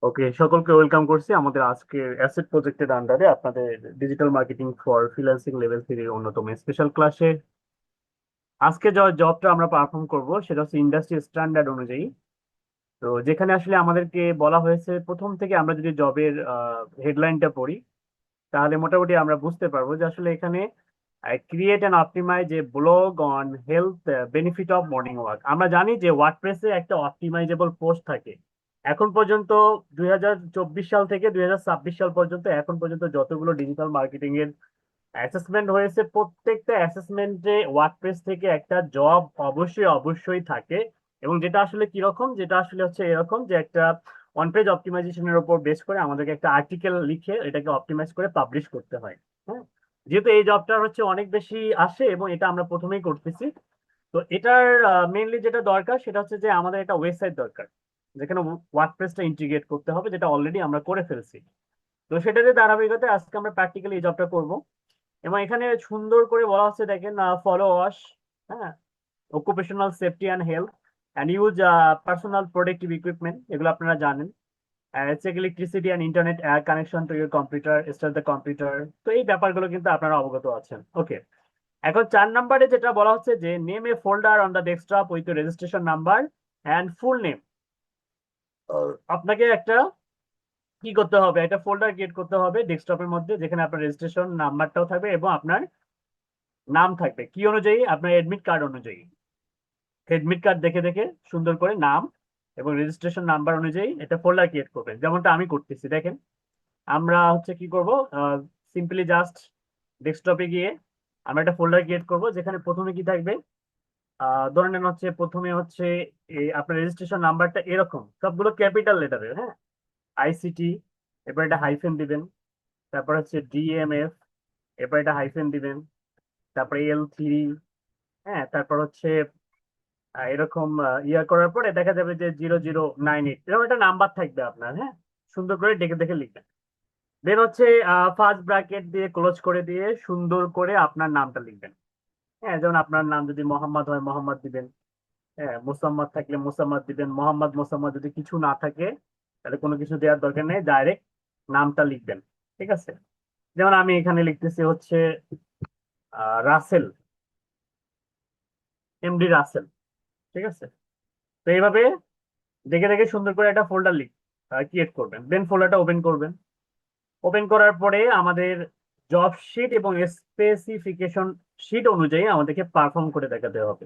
ওকে, সকলকে ওয়েলকাম করছি আমাদের আজকের অ্যাসেট প্রজেক্টের আন্ডারে আপনাদের digital marketing for freelancing level 3 এর অন্যতম স্পেশাল ক্লাসে। আজকে যে জবটা আমরা পারফর্ম করব সেটা হচ্ছে ইন্ডাস্ট্রি স্ট্যান্ডার্ড অনুযায়ী। তো যেখানে আসলে আমাদেরকে বলা হয়েছে, প্রথম থেকে আমরা যদি জবের হেডলাইনটা পড়ি তাহলে মোটামুটি আমরা বুঝতে পারবো যে আসলে এখানে create and optimise a blog on health benefit of morning walk. আমরা জানি যে ওয়ার্ডপ্রেসে একটা অপটিমাইজেবল পোস্ট থাকে। এখন পর্যন্ত 2024 সাল থেকে 2026 সাল পর্যন্ত এখন পর্যন্ত যতগুলো ডিজিটাল মার্কেটিং এর অ্যাসেসমেন্ট হয়েছে, প্রত্যেকটা অ্যাসেসমেন্টে ওয়ার্ডপ্রেস থেকে একটা জব অবশ্যই অবশ্যই থাকে। এবং যেটা আসলে কিরকম, যেটা আসলে হচ্ছে এরকম যে একটা ওয়ান পেজ অপটিমাইজেশনের উপর বেস করে আমাদেরকে একটা আর্টিকেল লিখে এটাকে অপটিমাইজ করে পাবলিশ করতে হয়। হ্যাঁ, যেহেতু এই জবটা হচ্ছে অনেক বেশি আসে এবং এটা আমরা প্রথমেই করতেছি, তো এটার মেইনলি যেটা দরকার সেটা হচ্ছে যে আমাদের একটা ওয়েবসাইট দরকার যেখানে ওয়ার্ডপ্রেসটা ইন্টিগ্রেট করতে হবে, যেটা অলরেডি আমরা করে ফেলছি। তো সেটাতে ধারাবাহিকতায় আজকে আমরা প্র্যাকটিক্যালি এই জবটা করব। এবং এখানে সুন্দর করে বলা হচ্ছে, দেখেন, ফলো ওয়াশ, হ্যাঁ, occupational safety and health and use personal protective equipment, এগুলো আপনারা জানেন। Check electricity and internet connection to your computer, start the computer. তো এই ব্যাপারগুলো কিন্তু আপনারা অবগত আছেন। ওকে, এখন 4 নম্বরে যেটা বলা হচ্ছে যে name A folder on the desktop with registration number and full name. আপনাকে একটা কি করতে হবে, একটা ফোল্ডার ক্রিয়েট করতে হবে ডেস্কটপের মধ্যে, যেখানে আপনার রেজিস্ট্রেশন নাম্বারটাও থাকবে এবং আপনার নাম থাকবে কি অনুযায়ী, আপনার এডমিট কার্ড অনুযায়ী। এডমিট কার্ড দেখে দেখে সুন্দর করে নাম এবং রেজিস্ট্রেশন নাম্বার অনুযায়ী একটা ফোল্ডার ক্রিয়েট করবেন, যেমনটা আমি করতেছি। দেখেন, আমরা হচ্ছে কি করব, সিম্পলি জাস্ট ডেস্কটপে গিয়ে আমরা একটা ফোল্ডার ক্রিয়েট করব, যেখানে প্রথমে কি থাকবে, ধরে নেন হচ্ছে প্রথমে হচ্ছে আপনার রেজিস্ট্রেশন নাম্বারটা এরকম সবগুলো ক্যাপিটাল লেটারের, হ্যাঁ, আইসিটি, এরপর একটা হাইফেন দিবেন, তারপর হচ্ছে ডিএমএফ, এরপর একটা হাইফেন দিবেন, তারপরে L3, হ্যাঁ, তারপর হচ্ছে এরকম ইয়া করার পরে দেখা যাবে যে 0098 এরকম একটা নাম্বার থাকবে আপনার, হ্যাঁ, সুন্দর করে দেখে দেখে লিখবেন। দেন হচ্ছে ফার্স্ট ব্র্যাকেট দিয়ে ক্লোজ করে দিয়ে সুন্দর করে আপনার নামটা লিখবেন। হ্যাঁ, যেমন আপনার নাম যদি মোহাম্মদ হয় মোহাম্মদ দিবেন, হ্যাঁ, মুসাম্মদ থাকলে মুসাম্মদ দিবেন, মোহাম্মদ মোসাম্মদ যদি কিছু না থাকে তাহলে কোনো কিছু দেওয়ার দরকার নেই, ডাইরেক্ট নামটা লিখবেন। ঠিক আছে, যেমন আমি এখানে লিখতেছি হচ্ছে রাসেল, এমডি রাসেল। ঠিক আছে, তো এইভাবে দেখে দেখে সুন্দর করে একটা ফোল্ডার ক্রিয়েট করবেন, দেন ফোল্ডারটা ওপেন করবেন। ওপেন করার পরে আমাদের জব শিট এবং স্পেসিফিকেশন শিট অনুযায়ী আমাদেরকে পারফর্ম করে দেখাতে হবে।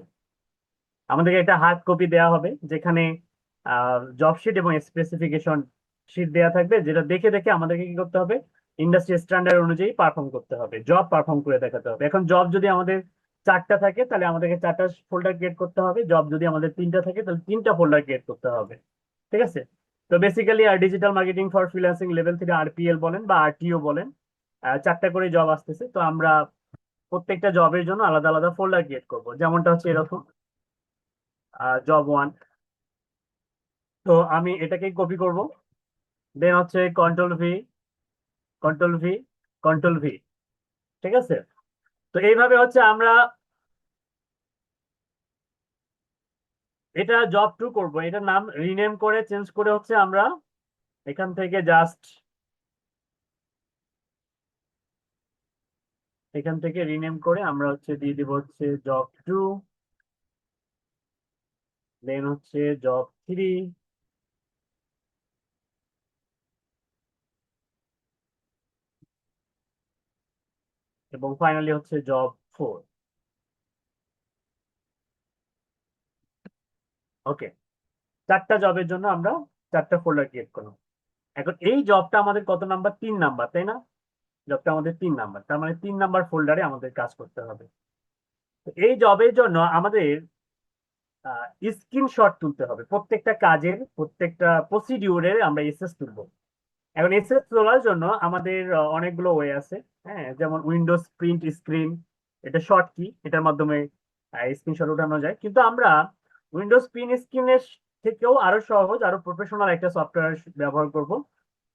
আমাদেরকে একটা হার্ড কপি দেওয়া হবে, যেখানে জব শিট এবং স্পেসিফিকেশন শিট দেওয়া থাকবে, যেটা দেখে দেখে আমাদেরকে কি করতে হবে, ইন্ডাস্ট্রি স্ট্যান্ডার্ড অনুযায়ী পারফর্ম করতে হবে, জব পারফর্ম করে দেখাতে হবে। এখন জব যদি আমাদের 4টা থাকে তাহলে আমাদেরকে 4টা ফোল্ডার ক্রিয়েট করতে হবে, জব যদি আমাদের 3টা থাকে তাহলে 3টা ফোল্ডার ক্রিয়েট করতে হবে। ঠিক আছে, তো basically digital marketing for freelancing level থেকে আরপিএল বলেন বা আরটিও বলেন, 4টা করে জব আসতেছে। তো আমরা প্রত্যেকটা জবের জন্য আলাদা আলাদা ফোল্ডার ক্রিয়েট করব, যেমনটা হচ্ছে এরকম job 1। তো আমি এটাকে কপি করব, দেন হচ্ছে control V, control V, control V. ঠিক আছে, তো এইভাবে হচ্ছে আমরা এটা job 2 করব, এটার নাম রিনেম করে চেঞ্জ করে হচ্ছে আমরা এখান থেকে জাস্ট এখান থেকে রিনেম করে আমরা হচ্ছে দিয়ে দিব হচ্ছে জব 2, দেন হচ্ছে জব 3, এবং ফাইনালি হচ্ছে জব 4। ওকে, 4টা জবের জন্য আমরা 4টা ফোল্ডার ক্রিয়েট করলাম। এখন এই জবটা আমাদের কত নাম্বার, 3 নাম্বার, তাই না? জবটা আমাদের 3 নাম্বার, তার মানে 3 নাম্বার ফোল্ডারে আমাদের কাজ করতে হবে। তো এই জবের জন্য আমাদের স্ক্রিনশট তুলতে হবে, প্রত্যেকটা কাজের প্রত্যেকটা প্রসিডিউরের আমরা এসএস তুলবো। এখন এসএস তোলার জন্য আমাদের অনেকগুলো ওয়ে আছে। হ্যাঁ, যেমন উইন্ডোজ প্রিন্ট স্ক্রিন, এটা শর্ট কি, এটার মাধ্যমে স্ক্রিনশট ওঠানো যায়। কিন্তু আমরা উইন্ডোজ প্রিন্ট স্ক্রিনের থেকেও আরো সহজ, আরো প্রফেশনাল একটা সফটওয়্যার ব্যবহার করব।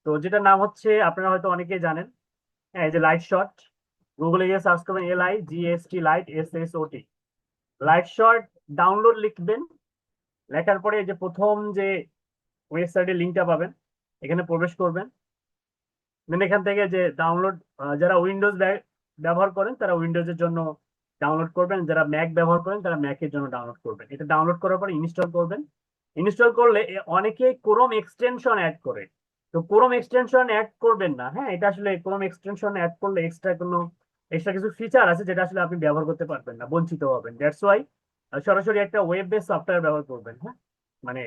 তো যেটা নাম হচ্ছে, আপনারা হয়তো অনেকেই জানেন, হ্যাঁ, এই যে লাইট শট। গুগলে গিয়ে সার্চ করবেন LIGST, light SSOT, light shot. Download লিখবেন, লেখার পরে এই যে প্রথম যে ওয়েবসাইটের লিঙ্কটা পাবেন, এখানে প্রবেশ করবেন। দেন এখান থেকে যে ডাউনলোড, যারা উইন্ডোজ ব্যবহার করেন তারা উইন্ডোজের জন্য ডাউনলোড করবেন, যারা ম্যাক ব্যবহার করেন তারা ম্যাকের জন্য ডাউনলোড করবেন। এটা ডাউনলোড করার পর ইনস্টল করবেন। ইনস্টল করলে অনেকে ক্রোম এক্সটেনশন অ্যাড করে, তো ক্রোম এক্সটেনশন অ্যাড করবেন না। হ্যাঁ, এটা আসলে ক্রোম এক্সটেনশন অ্যাড করলে এক্সট্রা কিছু ফিচার আছে যেটা আসলে আপনি ব্যবহার করতে পারবেন না, বঞ্চিত হবেন। দ্যাটস ওয়াই সরাসরি একটা ওয়েব বেস সফটওয়্যার ব্যবহার করবেন। হ্যাঁ, মানে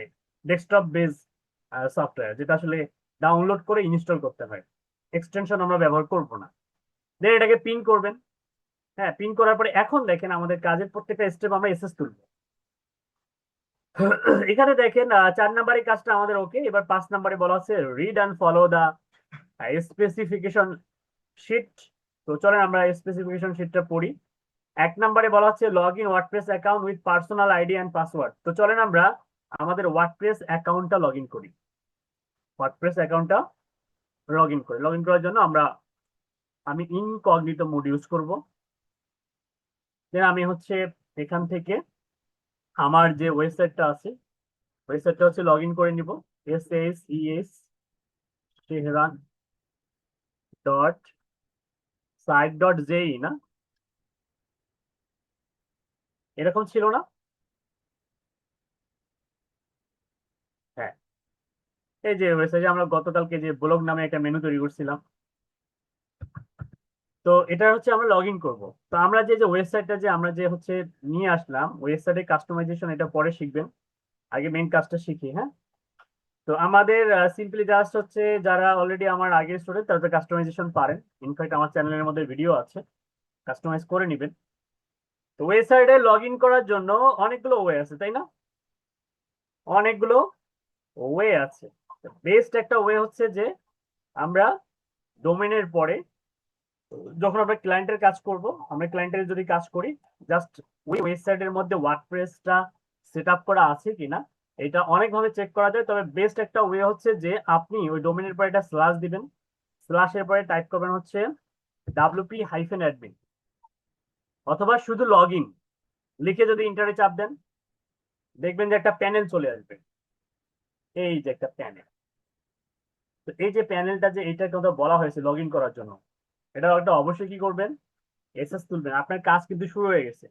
ডেস্কটপ বেস সফটওয়্যার, যেটা আসলে ডাউনলোড করে ইনস্টল করতে হয়। এক্সটেনশন আমরা ব্যবহার করব না। দেন এটাকে পিন করবেন। হ্যাঁ, পিন করার পরে এখন দেখেন আমাদের কাজের প্রত্যেকটা স্টেপ আমরা এসএস তুলবো। এখানে দেখেন 4 নাম্বারের কাজটা আমাদের ওকে। এবার 5 নাম্বারে বলা আছে read and follow the specification sheet. তো চলেন আমরা স্পেসিফিকেশন শিটটা পড়ি। 1 নাম্বারে বলা হচ্ছে log in WordPress account with personal ID and password. তো চলেন আমরা আমাদের ওয়ার্ডপ্রেস অ্যাকাউন্টটা লগ ইন করি। ওয়ার্ডপ্রেস অ্যাকাউন্টটা লগ ইন করার জন্য আমি ইনকগনিটো মোড ইউজ করব। দেন আমি হচ্ছে এখান থেকে আমার যে ওয়েবসাইটটা আছে, ওয়েবসাইটটা হচ্ছে লগ ইন করে নিব। SSES Tehran dot site dot জেই না, এরকম ছিল না? হ্যাঁ, এই যে ওয়েবসাইটে আমরা গতকালকে যে ব্লগ নামে একটা মেনু তৈরি করছিলাম, তো এটা হচ্ছে আমরা লগ ইন করবো। তো আমরা যে যে ওয়েবসাইটটা যে আমরা যে হচ্ছে নিয়ে আসলাম, ওয়েবসাইটে কাস্টমাইজেশন এটা পরে শিখবেন, আগে মেইন কাজটা শিখি। হ্যাঁ, তো আমাদের সিম্পলি জাস্ট হচ্ছে যারা অলরেডি আমার আগের স্টুডেন্ট তারা কাস্টমাইজেশন পারেন। ইনফ্যাক্ট আমার চ্যানেলের মধ্যে ভিডিও আছে, কাস্টমাইজ করে নেবেন। তো ওয়েবসাইটে লগ ইন করার জন্য অনেকগুলো ওয়ে আছে, তাই না? অনেকগুলো ওয়ে আছে। বেস্ট একটা ওয়ে হচ্ছে যে আমরা ডোমেনের পরে যখন আমরা ক্লায়েন্টের কাজ করব, আমরা ক্লায়েন্টের যদি কাজ করি, জাস্ট ওই ওয়েবসাইটের মধ্যে ওয়ার্ডপ্রেসটা সেট আপ করা আছে কিনা এটা অনেকভাবে চেক করা যায়। তবে বেস্ট একটা ওয়ে হচ্ছে যে আপনি ওই ডোমেনের পরে একটা স্ল্যাশ দিবেন, স্ল্যাশের পরে টাইপ করবেন হচ্ছে wp-admin, অথবা শুধু লগ ইন লিখে যদি ইন্টারে চাপ দেন দেখবেন যে একটা প্যানেল চলে আসবে। এই যে একটা প্যানেল, তো এই যে প্যানেলটা যে এইটার কথা বলা হয়েছে লগ ইন করার জন্য, এটা একটা অবশ্যই কি করবেন, এসএস তুলবেন। আপনার কাজ কিন্তু শুরু হয়ে গেছে।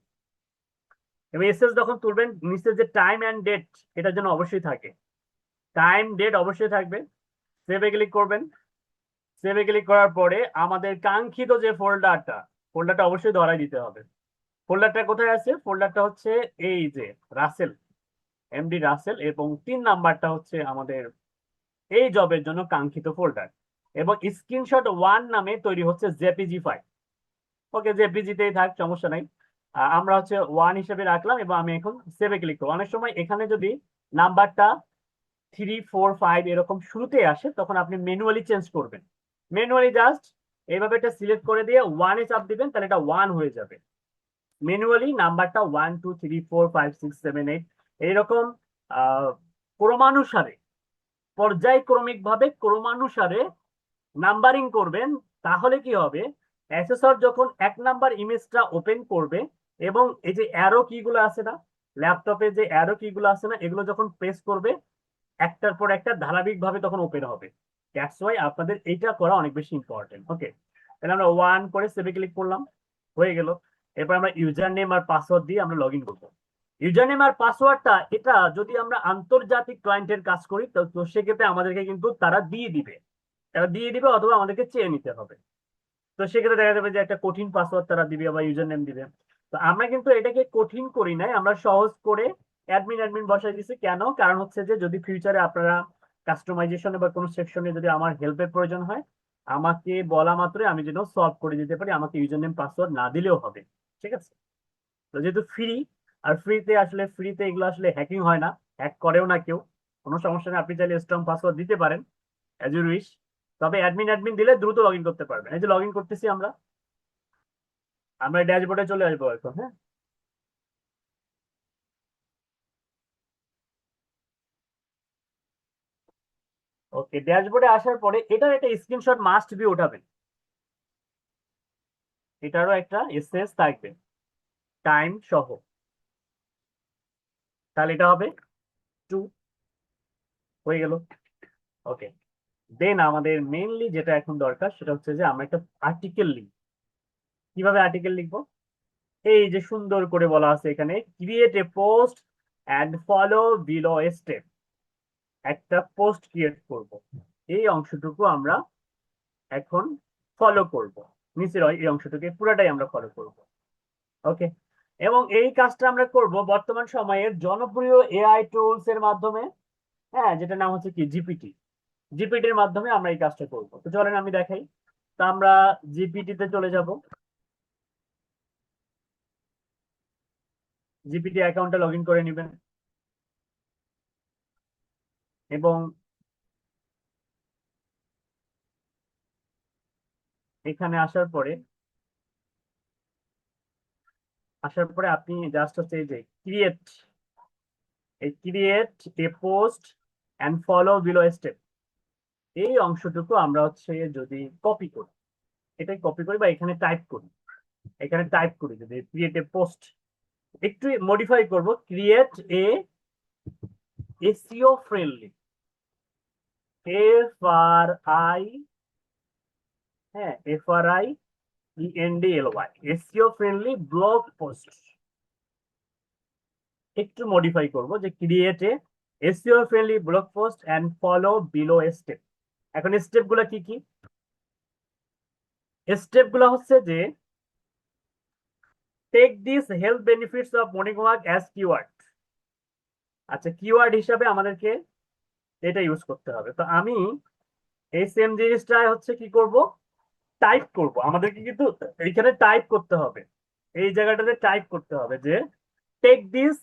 এবং এসএস যখন তুলবেন নিচে যে টাইম অ্যান্ড ডেট, এটার জন্য অবশ্যই থাকে, টাইম ডেট অবশ্যই থাকবে। সেভে ক্লিক করবেন। সেভে ক্লিক করার পরে আমাদের কাঙ্ক্ষিত যে ফোল্ডারটা অবশ্যই ধরাই দিতে হবে। ফোল্ডারটা কোথায় আছে? ফোল্ডারটা হচ্ছে এই যে রাসেল, এমডি রাসেল, এবং 3 নাম্বারটা হচ্ছে আমাদের এই জবের জন্য কাঙ্ক্ষিত ফোল্ডার। এবং স্ক্রিনশট 1 নামে তৈরি হচ্ছে জেপিজি ফাইল। ওকে, জেপিজিতেই থাক, সমস্যা নাই। আমরা হচ্ছে 1 হিসেবে রাখলাম এবং আমি এখন সেভে ক্লিক করবো। অনেক সময় এখানে যদি নাম্বারটা 3, 4, 5 এরকম শুরুতে আসে তখন আপনি ম্যানুয়ালি চেঞ্জ করবেন। ম্যানুয়ালি জাস্ট এইভাবে এটা সিলেক্ট করে দিয়ে 1-এ চাপ দিবেন, তাহলে এটা 1 হয়ে যাবে। ম্যানুয়ালি নাম্বারটা 1, 2, 3, 4, 5, 6, 7, 8 এইরকম আহ ক্রমানুসারে, পর্যায়ক্রমিক ভাবে ক্রমানুসারে নাম্বারিং করবেন। তাহলে কি হবে, অ্যাসেসর যখন 1 নাম্বার ইমেজটা ওপেন করবে এবং এই যে অ্যারো কি গুলো আছে না, ল্যাপটপে যে অ্যারো কি গুলো আছে না, এগুলো যখন প্রেস করবে একটার পর একটা ধারাবাহিক ভাবে তখন ওপেন হবে। দ্যাটস ওয়াই আপনাদের এইটা করা অনেক বেশি ইম্পর্টেন্ট। ওকে, তাহলে আমরা 1 করে সেভে ক্লিক করলাম, হয়ে গেল। এরপর আমরা ইউজার নেম আর পাসওয়ার্ড দিয়ে আমরা লগ ইন করবো। ইউজার নেম আর পাসওয়ার্ডটা এটা যদি আমরা আন্তর্জাতিক ক্লায়েন্টের কাজ করি তো সেক্ষেত্রে আমাদেরকে কিন্তু তারা দিয়ে দিবে অথবা আমাদেরকে চেয়ে নিতে হবে। তো সেক্ষেত্রে দেখা যাবে যে একটা কঠিন পাসওয়ার্ড তারা দিবে বা ইউজার নেম দিবে। তো আমরা কিন্তু এটাকে কঠিন করি নাই, আমরা সহজ করে অ্যাডমিন অ্যাডমিন বসাই দিছি। কেন? কারণ হচ্ছে যে যদি ফিউচারে আপনারা কাস্টমাইজেশনে বা কোনো সেকশনে যদি আমার হেল্পের প্রয়োজন হয়, আমাকে বলা মাত্রই আমি যেন সলভ করে দিতে পারি, আমাকে ইউজার নেম পাসওয়ার্ড না দিলেও হবে। ঠিক আছে? তো যেহেতু ফ্রি, আর ফ্রিতে এগুলো আসলে হ্যাকিং হয় না, হ্যাক করেও না কেউ, কোনো সমস্যা নেই। আপনি চাইলে স্ট্রং পাসওয়ার্ড দিতে পারেন অ্যাজ ইউ উইশ, তবে অ্যাডমিন অ্যাডমিন দিলে দ্রুত লগ ইন করতে পারবেন। এই যে লগ ইন করতেছি আমরা, আমরা ড্যাশবোর্ডে চলে আসবো এখন। হ্যাঁ, ওকে, ড্যাশবোর্ডে আসার পরে এটার একটা স্ক্রিনশট মাস্ট বি ওঠাবেন। এটারও একটা এসএস থাকবে টাইম সহ, তাহলে এটা হবে 2, হয়ে গেল। ওকে, দেন আমাদের মেইনলি যেটা এখন দরকার সেটা হচ্ছে যে আমরা একটা আর্টিকেল লিখব। কিভাবে আর্টিকেল লিখবো? এই যে সুন্দর করে বলা আছে এখানে, create a post and follow below step. একটা পোস্ট ক্রিয়েট করব, এই অংশটুকু আমরা এখন ফলো করব। নিচের এই অংশটুকু পুরাটাই আমরা ফলো করব। ওকে, এবং এই কাজটা আমরা করব বর্তমান সময়ের জনপ্রিয় এআই টুলস এর মাধ্যমে। হ্যাঁ, যেটা নাম হচ্ছে কি জিপিটি। জিপিটির মাধ্যমে আমরা এই কাজটা করব। তো চলেন আমি দেখাই। তো আমরা জিপিটি তে চলে যাব। জিপিটি অ্যাকাউন্টে লগ ইন করে নেবেন এবং এখানে আসার পরে আপনি জাস্ট হচ্ছে এই যে create a post and follow below step, এই অংশটুকু আমরা হচ্ছে যদি কপি করি, এটাই কপি করি বা এখানে টাইপ করি যদি ক্রিয়েট এ পোস্ট, একটু মডিফাই করব, create a SEO friendly, FRI, হ্যাঁ FRIENDLY, SEO friendly blog post. একটু মডিফাই করব যে create a SEO friendly blog post and follow below step. এখন স্টেপ গুলো কি কি? স্টেপ গুলো হচ্ছে যে take this health benefits of morning walk as keyword. আচ্ছা, কিওয়ার্ড হিসাবে আমাদেরকে এটা ইউজ করতে হবে। তো আমি এই সেম জিনিসটা হচ্ছে কি করব, টাইপ করব। আমাদেরকে কিন্তু এইখানে টাইপ করতে হবে, এই জায়গাটাতে টাইপ করতে হবে যে take this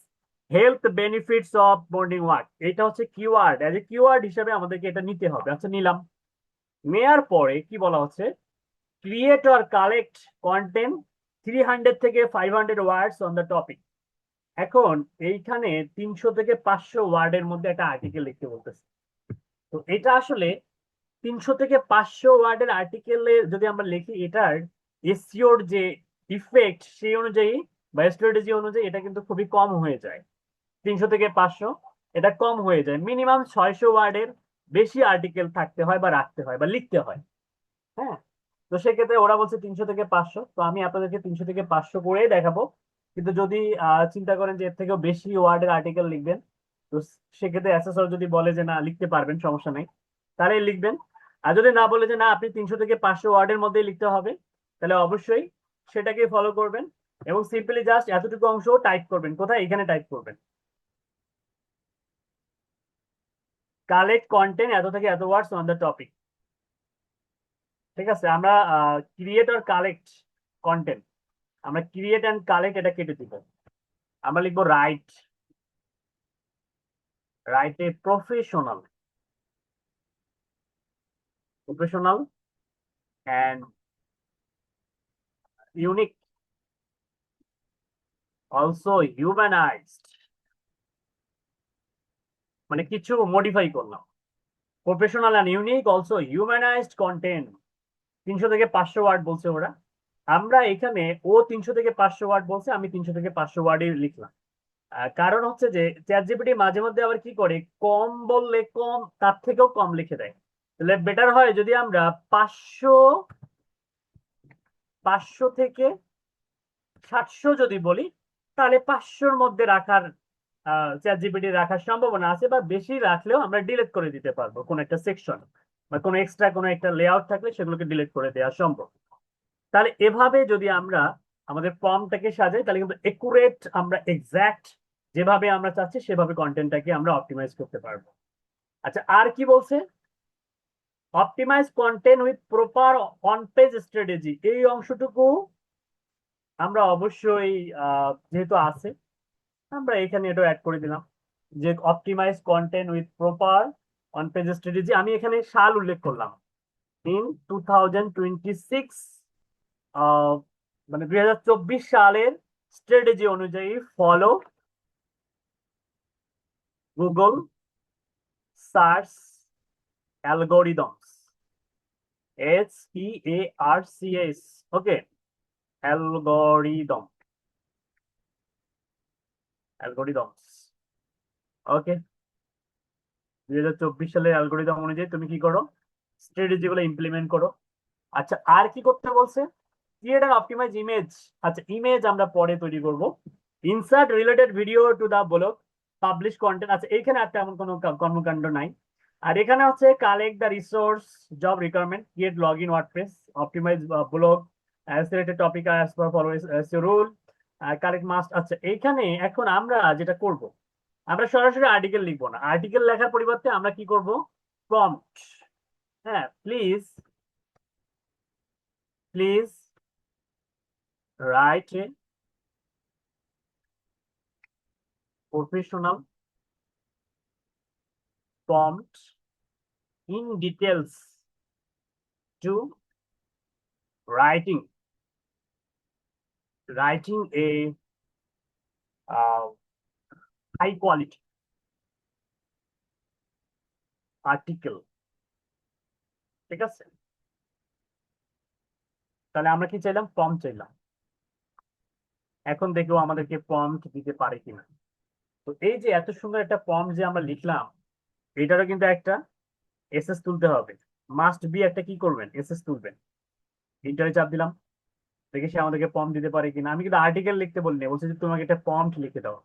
health benefits of morning walk. এটা হচ্ছে কিওয়ার্ড, এজ এ কিওয়ার্ড হিসাবে আমাদেরকে এটা নিতে হবে। আচ্ছা, নিলাম। নেয়ার পরে কি বলা হচ্ছে, ক্রিয়েট অর কালেক্ট কন্টেন্ট 300 থেকে 500 ওয়ার্ডস অন দ্য টপিক। এখন এইখানে 300 থেকে 500 ওয়ার্ডের মধ্যে একটা আর্টিকেল লিখতে বলতেছে। তো এটা আসলে 300 থেকে 500 ওয়ার্ডের আর্টিকেলে যদি আমরা লিখি, এটার এসইওর যে ইফেক্ট সেই অনুযায়ী বা স্ট্র্যাটেজি অনুযায়ী এটা কিন্তু খুবই কম হয়ে যায়। 300 থেকে 500 এটা কম হয়ে যায়। মিনিমাম 600 ওয়ার্ডের বেশি আর্টিকেল থাকতে হয় বা রাখতে হয় বা লিখতে হয়। হ্যাঁ, তো সেক্ষেত্রে ওরা বলছে 300 থেকে 500, তো আমি আপনাদেরকে 300 থেকে 500 করেই দেখাবো। কিন্তু যদি চিন্তা করেন যে এর থেকেও বেশি ওয়ার্ডের আর্টিকেল লিখবেন, তো সেক্ষেত্রে অ্যাসেসর যদি বলে যে না লিখতে পারবেন, সমস্যা নাই, তাহলে লিখবেন। আর যদি না বলে যে না আপনি 300 থেকে 500 ওয়ার্ডের মধ্যেই লিখতে হবে, তাহলে অবশ্যই সেটাকে ফলো করবেন এবং সিম্পলি জাস্ট এতটুকু অংশ টাইপ করবেন। কোথায়? এখানে টাইপ করবেন, কালেক্ট কন্টেন্ট এত থেকে এত ওয়ার্ডস অন দ্য টপিক। ঠিক আছে, আমরা ক্রিয়েট আর কালেক্ট কন্টেন্ট, আমরা ক্রিয়েট অ্যান্ড কালেক্ট এটা কেটে দিব। আমরা লিখবো write a professional and unique, also humanised, মানে কিছু মডিফাই করলাম। Professional and unique also humanised content. 300 থেকে 500 ওয়ার্ড বলছে ওরা, আমরা এখানে ও 300 থেকে 500 ওয়ার্ড বলছে, আমি 300 থেকে 500 ওয়ার্ডই লিখলাম। কারণ হচ্ছে যে চ্যাট জিপিটি মাঝে মধ্যে আবার কি করে, কম বললে কম তার থেকেও কম লিখে দেয়। তাহলে বেটার হয় যদি আমরা 500 500 থেকে 700 যদি বলি, তাহলে 500-র মধ্যে রাখার চ্যাট জিপিটি রাখার সম্ভাবনা আছে, বা বেশি রাখলেও আমরা ডিলিট করে দিতে পারবো কোন একটা সেকশন বা কোনো এক্সট্রা কোনো একটা লেআউট থাকলে সেগুলোকে ডিলিট করে দেওয়া সম্ভব। তাহলে এভাবে যদি আমরা আমাদের ফর্মটাকে সাজাই, তাহলে কিন্তু একুরেট, আমরা এক্সাক্ট যেভাবে আমরা চাচ্ছি সেভাবে কন্টেন্টটাকে আমরা অপটিমাইজ করতে পারবো। আচ্ছা, আর কি বলছে, optimise content with proper on page strategy, এই অংশটুকু আমরা অবশ্যই যেহেতু আছে, আমরা এখানে এটা অ্যাড করে দিলাম যে optimise content with proper on page strategy. আমি এখানে সাল উল্লেখ করলাম, ইন 2026, মানে 2024 সালের স্ট্র্যাটেজি অনুযায়ী follow Google search algorithms, HEARCS, ওকে, অ্যালগোরিদম, অ্যালগোরিদমস, ওকে। 2024 সালের অ্যালগোরিদম অনুযায়ী তুমি কি করো, স্ট্র্যাটেজি গুলো ইমপ্লিমেন্ট করো। আচ্ছা, আর কি করতে বলছে? Create and optimise image. আচ্ছা, ইমেজ আমরা পরে তৈরি করব। Insert related video to the blog, publish content. আচ্ছা, এইখানে আর তেমন কোনো কর্মকাণ্ড নাই। আর এখানে হচ্ছে collect the resource, job requirement, create log in WordPress, optimise blog, selected topic as per follows rule, collect must. আচ্ছা, এইখানে এখন আমরা যেটা করব, আমরা সরাসরি আর্টিকেল লিখবো না। আর্টিকেল লেখার পরিবর্তে আমরা কি করব? প্রম্পট। হ্যাঁ, please please write a professional prompt in details to writing a uh, high quality article। ঠিক আছে, তাহলে আমরা কি চাইলাম? প্রম্পট চাইলাম। এখন দেখো আমাদেরকে প্রম্পট দিতে পারে কিনা। তো এই যে এত সুন্দর একটা প্রম্পট যে আমরা লিখলাম, এটারও কিন্তু একটা এসএস তুলতে হবে। মাস্ট বি একটা কি করবেন? এসএস তুলবেন। ইন্টারে চাপ দিলাম, দেখি সে আমাদেরকে প্রম্পট দিতে পারে কিনা। আমি কিন্তু আর্টিকেল লিখতে বলিনি, বলছি যে তোমাকে একটা প্রম্পট লিখে দাও।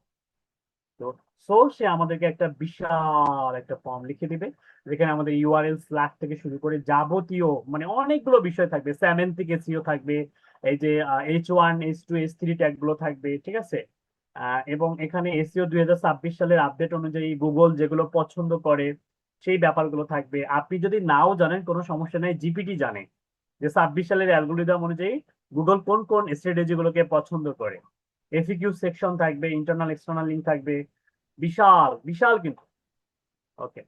তো সো সে আমাদেরকে একটা বিশাল একটা ফর্ম লিখে দিবে, যেখানে আমাদের ইউআরএল স্ল্যাশ থেকে শুরু করে যাবতীয় মানে অনেকগুলো বিষয় থাকবে। সেমেন্টিক এসইও থাকবে, এই যে H1 H2 H3 ট্যাগ গুলো থাকবে। ঠিক আছে, এবং এখানে এসইও 2026 সালের আপডেট অনুযায়ী গুগল যেগুলো পছন্দ করে সেই ব্যাপারগুলো থাকবে। আপনি যদি নাও জানেন কোনো সমস্যা নেই, জিপিটি জানে যে 26 সালের অ্যালগোরিদম অনুযায়ী গুগল কোন কোন স্ট্র্যাটেজি গুলোকে পছন্দ করে। এফিকিউ সেকশন থাকবে, ইন্টারনাল এক্সটার্নাল লিঙ্ক থাকবে, বিশাল বিশাল কিন্তু। ওকে,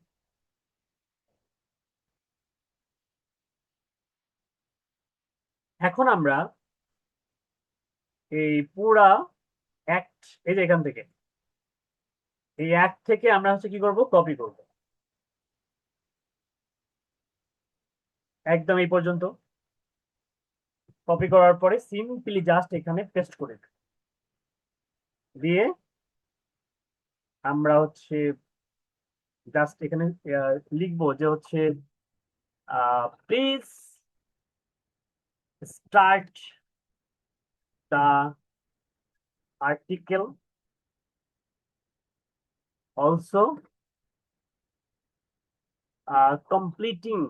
এখন আমরা এই পুরা অ্যাক্ট, এই যে এখান থেকে, এই অ্যাক্ট থেকে আমরা হচ্ছে কি করব? কপি করব একদম এই পর্যন্ত। কপি করার পরে সিম্পলি জাস্ট এখানে পেস্ট করে দিয়ে আমরা হচ্ছে জাস্ট এখানে লিখবো যে হচ্ছে please start the article also completing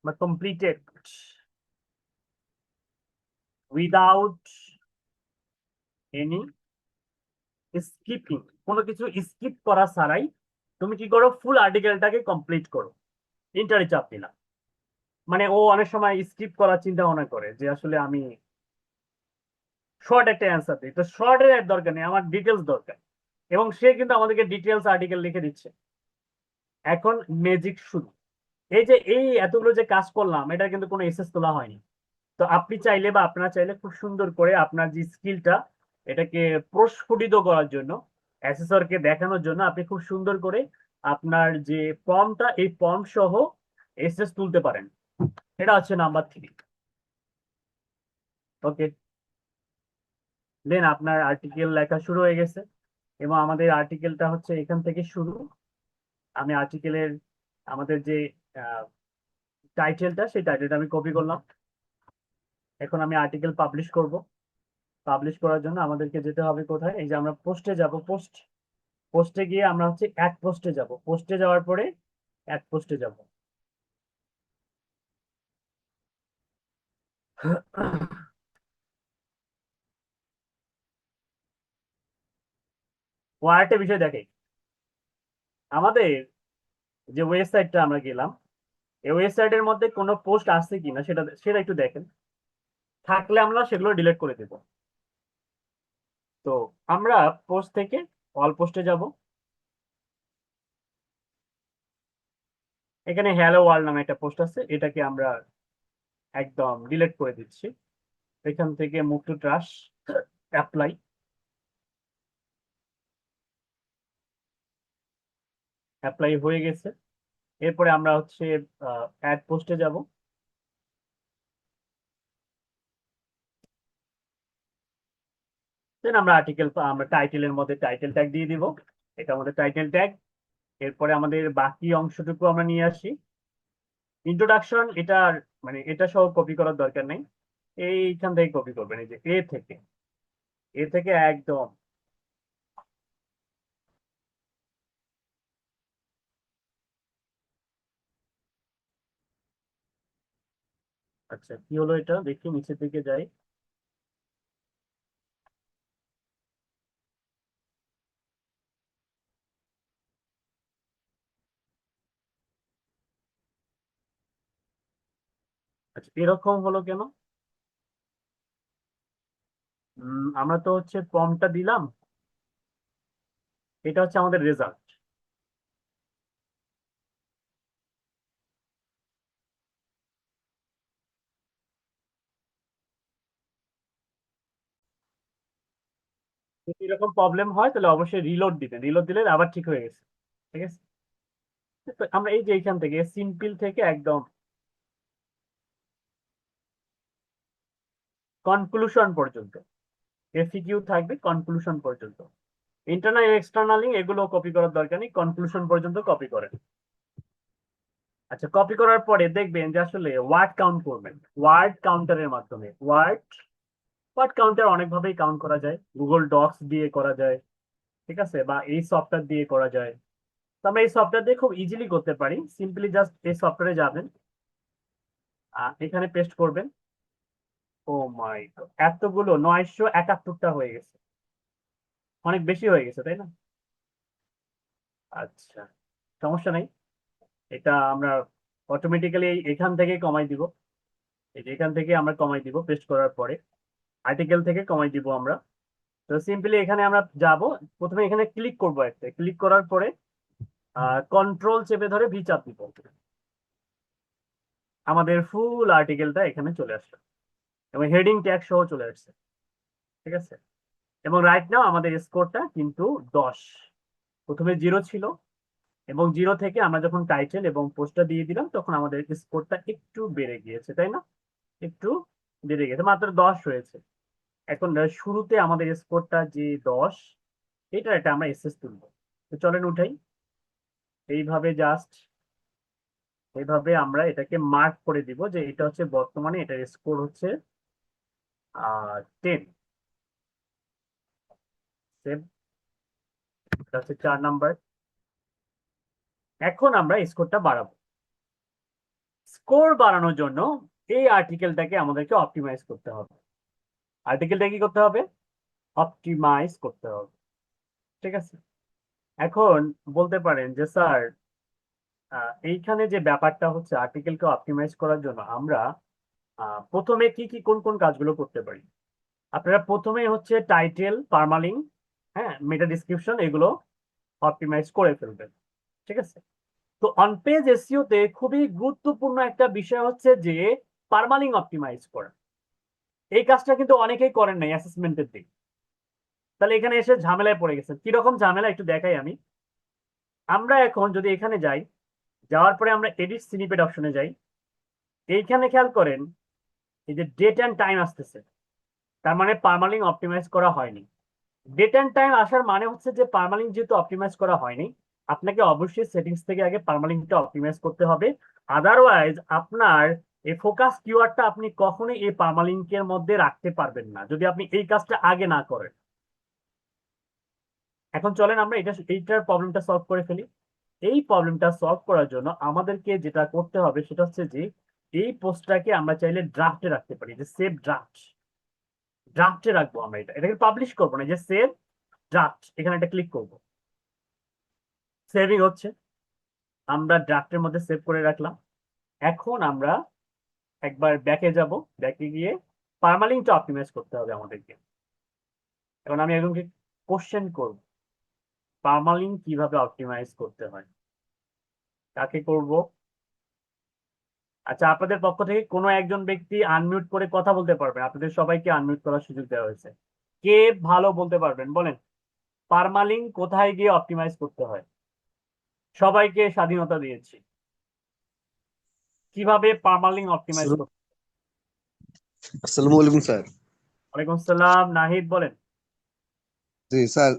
বা completed without any skipping। কোনো কিছু স্কিপ করা ছাড়াই তুমি কি করো? ফুল আর্টিকেলটাকে কমপ্লিট করো। ইন্টারে চাপ দিলাম। মানে ও অনেক সময় স্কিপ করার চিন্তা ভাবনা করে যে আসলে আমি শর্ট একটা অ্যান্সার দিই, তো শর্টের এর দরকার নেই, আমার ডিটেলস দরকার। এবং সে কিন্তু আমাদেরকে ডিটেলস আর্টিকেল লিখে দিচ্ছে। এখন ম্যাজিক শুরু। এই যে এই এতগুলো যে কাজ করলাম, এটা কিন্তু কোনো এসএস তোলা হয়নি। তো আপনি চাইলে বা আপনারা চাইলে খুব সুন্দর করে আপনার যে স্কিলটা, এটাকে প্রস্ফুটিত করার জন্য, অ্যাসেসরকে দেখানোর জন্য আপনি খুব সুন্দর করে আপনার যে ফর্মটা, এই ফর্ম সহ এসএস তুলতে পারেন। এটা হচ্ছে নাম্বার 3। ওকে, দেন আপনার আর্টিকেল লেখা শুরু হয়ে গেছে এবং আমাদের আর্টিকেলটা হচ্ছে এখান থেকে শুরু। আমি আর্টিকেলের আমাদের যে টাইটেলটা, সেই টাইটেলটা আমি কপি করলাম। এখন আমি আর্টিকেল পাবলিশ করব। পাবলিশ করার জন্য আমাদেরকে যেতে হবে কোথায়? এই যে আমরা পোস্টে যাব, পোস্ট, পোস্টে গিয়ে আমরা হচ্ছে অ্যাড পোস্টে যাব। পোস্টে যাওয়ার পরে অ্যাড পোস্টে যাব। ও আরেকটা বিষয় দেখে, আমাদের যে ওয়েবসাইটটা আমরা গেলাম, এই ওয়েবসাইটের মধ্যে কোনো পোস্ট আছে কিনা সেটা সেটা একটু দেখেন। থাকলে আমরা সেগুলো ডিলিট করে দেব। তো আমরা পোস্ট থেকে অল পোস্টে যাব। এখানে হ্যালো ওয়ার্ল্ড নামে একটা পোস্ট আছে, এটাকে আমরা একদম ডিলিট করে দিচ্ছি। এখান থেকে move to trash, apply. Apply হয়ে গেছে। এরপরে আমরা হচ্ছে অ্যাড পোস্টে যাব। দেন আমরা আর্টিকেল, আমরা টাইটেলের মধ্যে টাইটেল ট্যাগ দিয়ে দিব। এটা আমাদের টাইটেল ট্যাগ। এরপরে আমাদের বাকি অংশটুকু আমরা নিয়ে আসি। ইন্ট্রোডাকশন এটার মানে এটা সহ কপি করার দরকার নেই, এইখান থেকে কপি করবেন, এই যে এ থেকে একদম। আচ্ছা কি হলো এটা দেখি, নিচের দিকে যাই। আচ্ছা এরকম হলো কেন? আমরা তো হচ্ছে ফর্মটা দিলাম, এটা হচ্ছে আমাদের রেজাল্ট। যদি এরকম প্রবলেম হয় তাহলে অবশ্যই রিলোড দিবেন, রিলোড দিলে আবার ঠিক হয়ে গেছে। ঠিক আছে, তো আমরা এই যে এইখান থেকে সিম্পল থেকে একদম কনক্লুশন পর্যন্ত, এফিকিউ থাকবে কনক্লুশন পর্যন্ত। ইন্টারনাল এক্সটার্নালি এগুলো কপি করার দরকার নেই, কনক্লুশন পর্যন্ত কপি করেন। আচ্ছা কপি করার পরে দেখবেন যে আসলে ওয়ার্ড কাউন্ট করবেন, ওয়ার্ড কাউন্টারের মাধ্যমে। ওয়ার্ড কাউন্টার অনেক ভাবেই কাউন্ট করা যায়, গুগল ডক্স দিয়ে করা যায়, ঠিক আছে, বা এই সফটওয়্যার দিয়ে করা যায়। তো আমরা এই সফটওয়্যার দিয়ে খুব ইজিলি করতে পারি। সিম্পলি জাস্ট এই সফটওয়্যারে যাবেন, এখানে পেস্ট করবেন। ও মাই গড, এতগুলো 971টা হয়ে গেছে, অনেক বেশি হয়ে গেছে তাই না? আচ্ছা সমস্যা নাই, এটা আমরা অটোমেটিক্যালি এখান থেকে কমাই দিব। এই যে এখান থেকে আমরা কমাই দিব পেস্ট করার পরে, আর্টিকেল থেকে কমাই দিব আমরা। তো সিম্পলি এখানে আমরা যাব, প্রথমে এখানে ক্লিক করব, একটা ক্লিক করার পরে কন্ট্রোল চেপে ধরে ভি চাপ দিব, আমাদের ফুল আর্টিকেলটা এখানে চলে আসছে এবং হেডিং ট্যাগ সহ চলে আসছে। ঠিক আছে, এবং রাইট নাও আমাদের স্কোরটা কিন্তু 10। প্রথমে 0 ছিল, এবং 0 থেকে আমরা যখন টাইটেল এবং পোস্টটা দিয়ে দিলাম তখন আমাদের স্কোরটা একটু বেড়ে গিয়েছে তাই না? একটু বেড়ে গেছে, মাত্র 10 হয়েছে। এখন শুরুতে আমাদের স্কোরটা যে 10, এটা আমরা এসএস তুলবো। তো চলেন উঠাই, এইভাবে জাস্ট এইভাবে আমরা এটাকে মার্ক করে দিব যে এটা হচ্ছে বর্তমানে এটার স্কোর হচ্ছে 10। সেভ, এটা হচ্ছে 4 নাম্বার। এখন আমরা স্কোরটা বাড়াবো। স্কোর বাড়ানোর জন্য এই আর্টিকেলটাকে আমাদেরকে অপটিমাইজ করতে হবে। আর্টিকেলটা কি করতে হবে? অপটিমাইজ করতে হবে। ঠিক আছে, এখন বলতে পারেন যে স্যার এইখানে যে ব্যাপারটা হচ্ছে আর্টিকেলকে অপটিমাইজ করার জন্য আমরা প্রথমে কি কি কোন কোন কাজগুলো করতে পারি। আপনারা প্রথমে হচ্ছে টাইটেল, পারমালিঙ্ক, হ্যাঁ, মেটা ডিসক্রিপশন, এগুলো অপটিমাইজ করে ফেলবেন। ঠিক আছে, তো অন পেজ এসইও তে খুবই গুরুত্বপূর্ণ একটা বিষয় হচ্ছে যে পারমালিঙ্ক অপটিমাইজ করা। এই কাজটা কিন্তু অনেকেই করেন নাই অ্যাসেসমেন্টের দিক। তাহলে এখানে এসে ঝামেলায় পড়ে গেছেন। কিরকম ঝামেলা একটু দেখাই আমি। আমরা এখন যদি এখানে যাই, যাওয়ার পরে আমরা এডিট স্নিপেট অপশনে যাই, এইখানে খেয়াল করেন এই যে ডেট অ্যান্ড টাইম আসতেছে, তার মানে পারমালিঙ্ক অপটিমাইজ করা হয়নি। ডেট অ্যান্ড টাইম আসার মানে হচ্ছে যে পারমালিঙ্ক যেহেতু অপটিমাইজ করা হয়নি, আপনাকে অবশ্যই সেটিংস থেকে আগে পারমালিঙ্কটা অপটিমাইজ করতে হবে। আদারওয়াইজ আপনার এই ফোকাস কিওয়ার্ডটা আপনি কখনোই এই পারমালিঙ্কের মধ্যে রাখতে পারবেন না যদি আপনি এই কাজটা আগে না করেন। এখন চলেন আমরা এইটার প্রবলেমটা সলভ করে ফেলি। এই প্রবলেমটা সলভ করার জন্য আমাদেরকে যেটা করতে হবে সেটা হচ্ছে যে এই পোস্টটাকে আমরা চাইলে ড্রাফটে রাখতে পারি, যে সেভ ড্রাফট। ড্রাফটে রাখবো আমরা, এটাকে পাবলিশ করবো না, যে সেভ ড্রাফট, এখানে একটা ক্লিক করবো। সেভিং হচ্ছে, আমরা ড্রাফটের মধ্যে সেভ করে রাখলাম। এখন আমরা একবার ব্যাকে যাব, ব্যাকে গিয়ে পারমালিঙ্কটা অপটিমাইজ করতে হবে আমাদেরকে। এখন আমি একজনকে কোশ্চেন করব পারমালিঙ্ক কিভাবে অপটিমাইজ করতে হয়, কাকে করব? আচ্ছা আপনাদের পক্ষ থেকে কোনো একজন ব্যক্তি আনমিউট করে কথা বলতে পারবেন, আপনাদের সবাইকে আনমিউট করার সুযোগ দেওয়া হয়েছে। কে ভালো বলতে পারবেন বলেন, পারমালিঙ্ক কোথায় গিয়ে অপটিমাইজ করতে হয়? সবাইকে স্বাধীনতা দিয়েছি, কিভাবে পারমালিঙ্ক অপটিমাইজ করতে। আসসালামু আলাইকুম স্যার। ওয়ালাইকুম আসসালাম, নাহিদ বলেন। জি স্যার,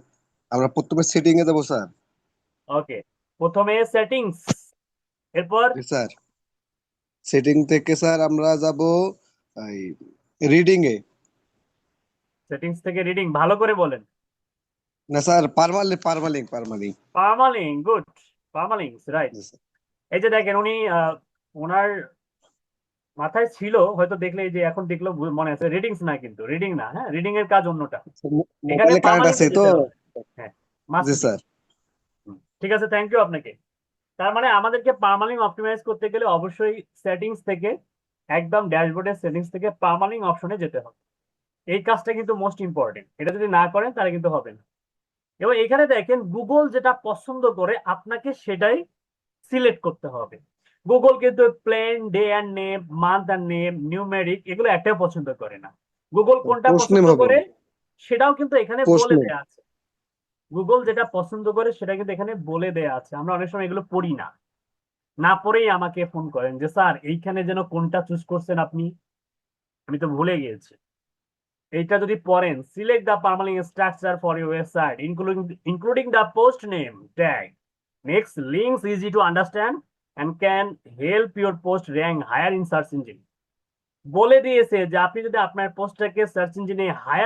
আমরা প্রথমে সেটিং এ যাবো স্যার। ওকে, প্রথমে সেটিংস, এরপর জি স্যার, সেটিং থেকে স্যার আমরা যাব এই রিডিং এ। সেটিংস থেকে রিডিং, ভালো করে বলেন। না স্যার, পারমালিং। পার্মালিং, গুড। পার্মালিংস, রাইট। জি স্যার। এই যে দেখেন উনি ওনার মাথায় ছিল হয়তো, দেখলে এই যে এখন দেখলো মনে আছে রিডিংস না, কিন্তু রিডিং না, হ্যাঁ, রিডিং এর কাজ অন্যটা। এখানে মোবাইলে কানেক্ট আছে পার্মালিংসে তো। যেতে হবে। হ্যাঁ, মাস্ট জি বি। স্যার। ঠিক আছে, থ্যাংক ইউ আপনাকে। তার মানে আমাদেরকে পার্মালিং অপটিমাইজ করতে গেলে অবশ্যই সেটিংস থেকে, একদম ড্যাশবোর্ডের সেটিংস থেকে পার্মালিং অপশনে যেতে হবে। এই কাজটা কিন্তু মোস্ট ইম্পর্টেন্ট, এটা যদি না করেন তাহলে কিন্তু হবে না। এবং এখানে দেখেন গুগল যেটা পছন্দ করে আপনাকে সেটাই সিলেক্ট করতে হবে। গুগল কিন্তু plain day and name, month and name, numeric এগুলো একটাও পছন্দ করে না। গুগল কোনটা পোস্ট নেম পছন্দ হবে করে না। সেটাও কিন্তু এখানে পোস্ট বলে নেম। দেয়া আছে। গুগল যেটা পছন্দ করে সেটা কিন্তু এখানে বলে দেয়া আছে, আমরা অনেক সময় এগুলো পড়ি না। না পড়েই আমাকে ফোন করেন যে স্যার এইখানে যেন কোনটা চুজ করছেন আপনি, আমি তো ভুলে গিয়েছি। এইটা যদি পড়েন, select the permalink structure for your website including the post name tag makes links easy to understand and can help your post rank higher in search engine। বলে দিয়েছে যে আপনি যদি আপনার পোস্টটাকে সার্চ ইঞ্জিনে হাই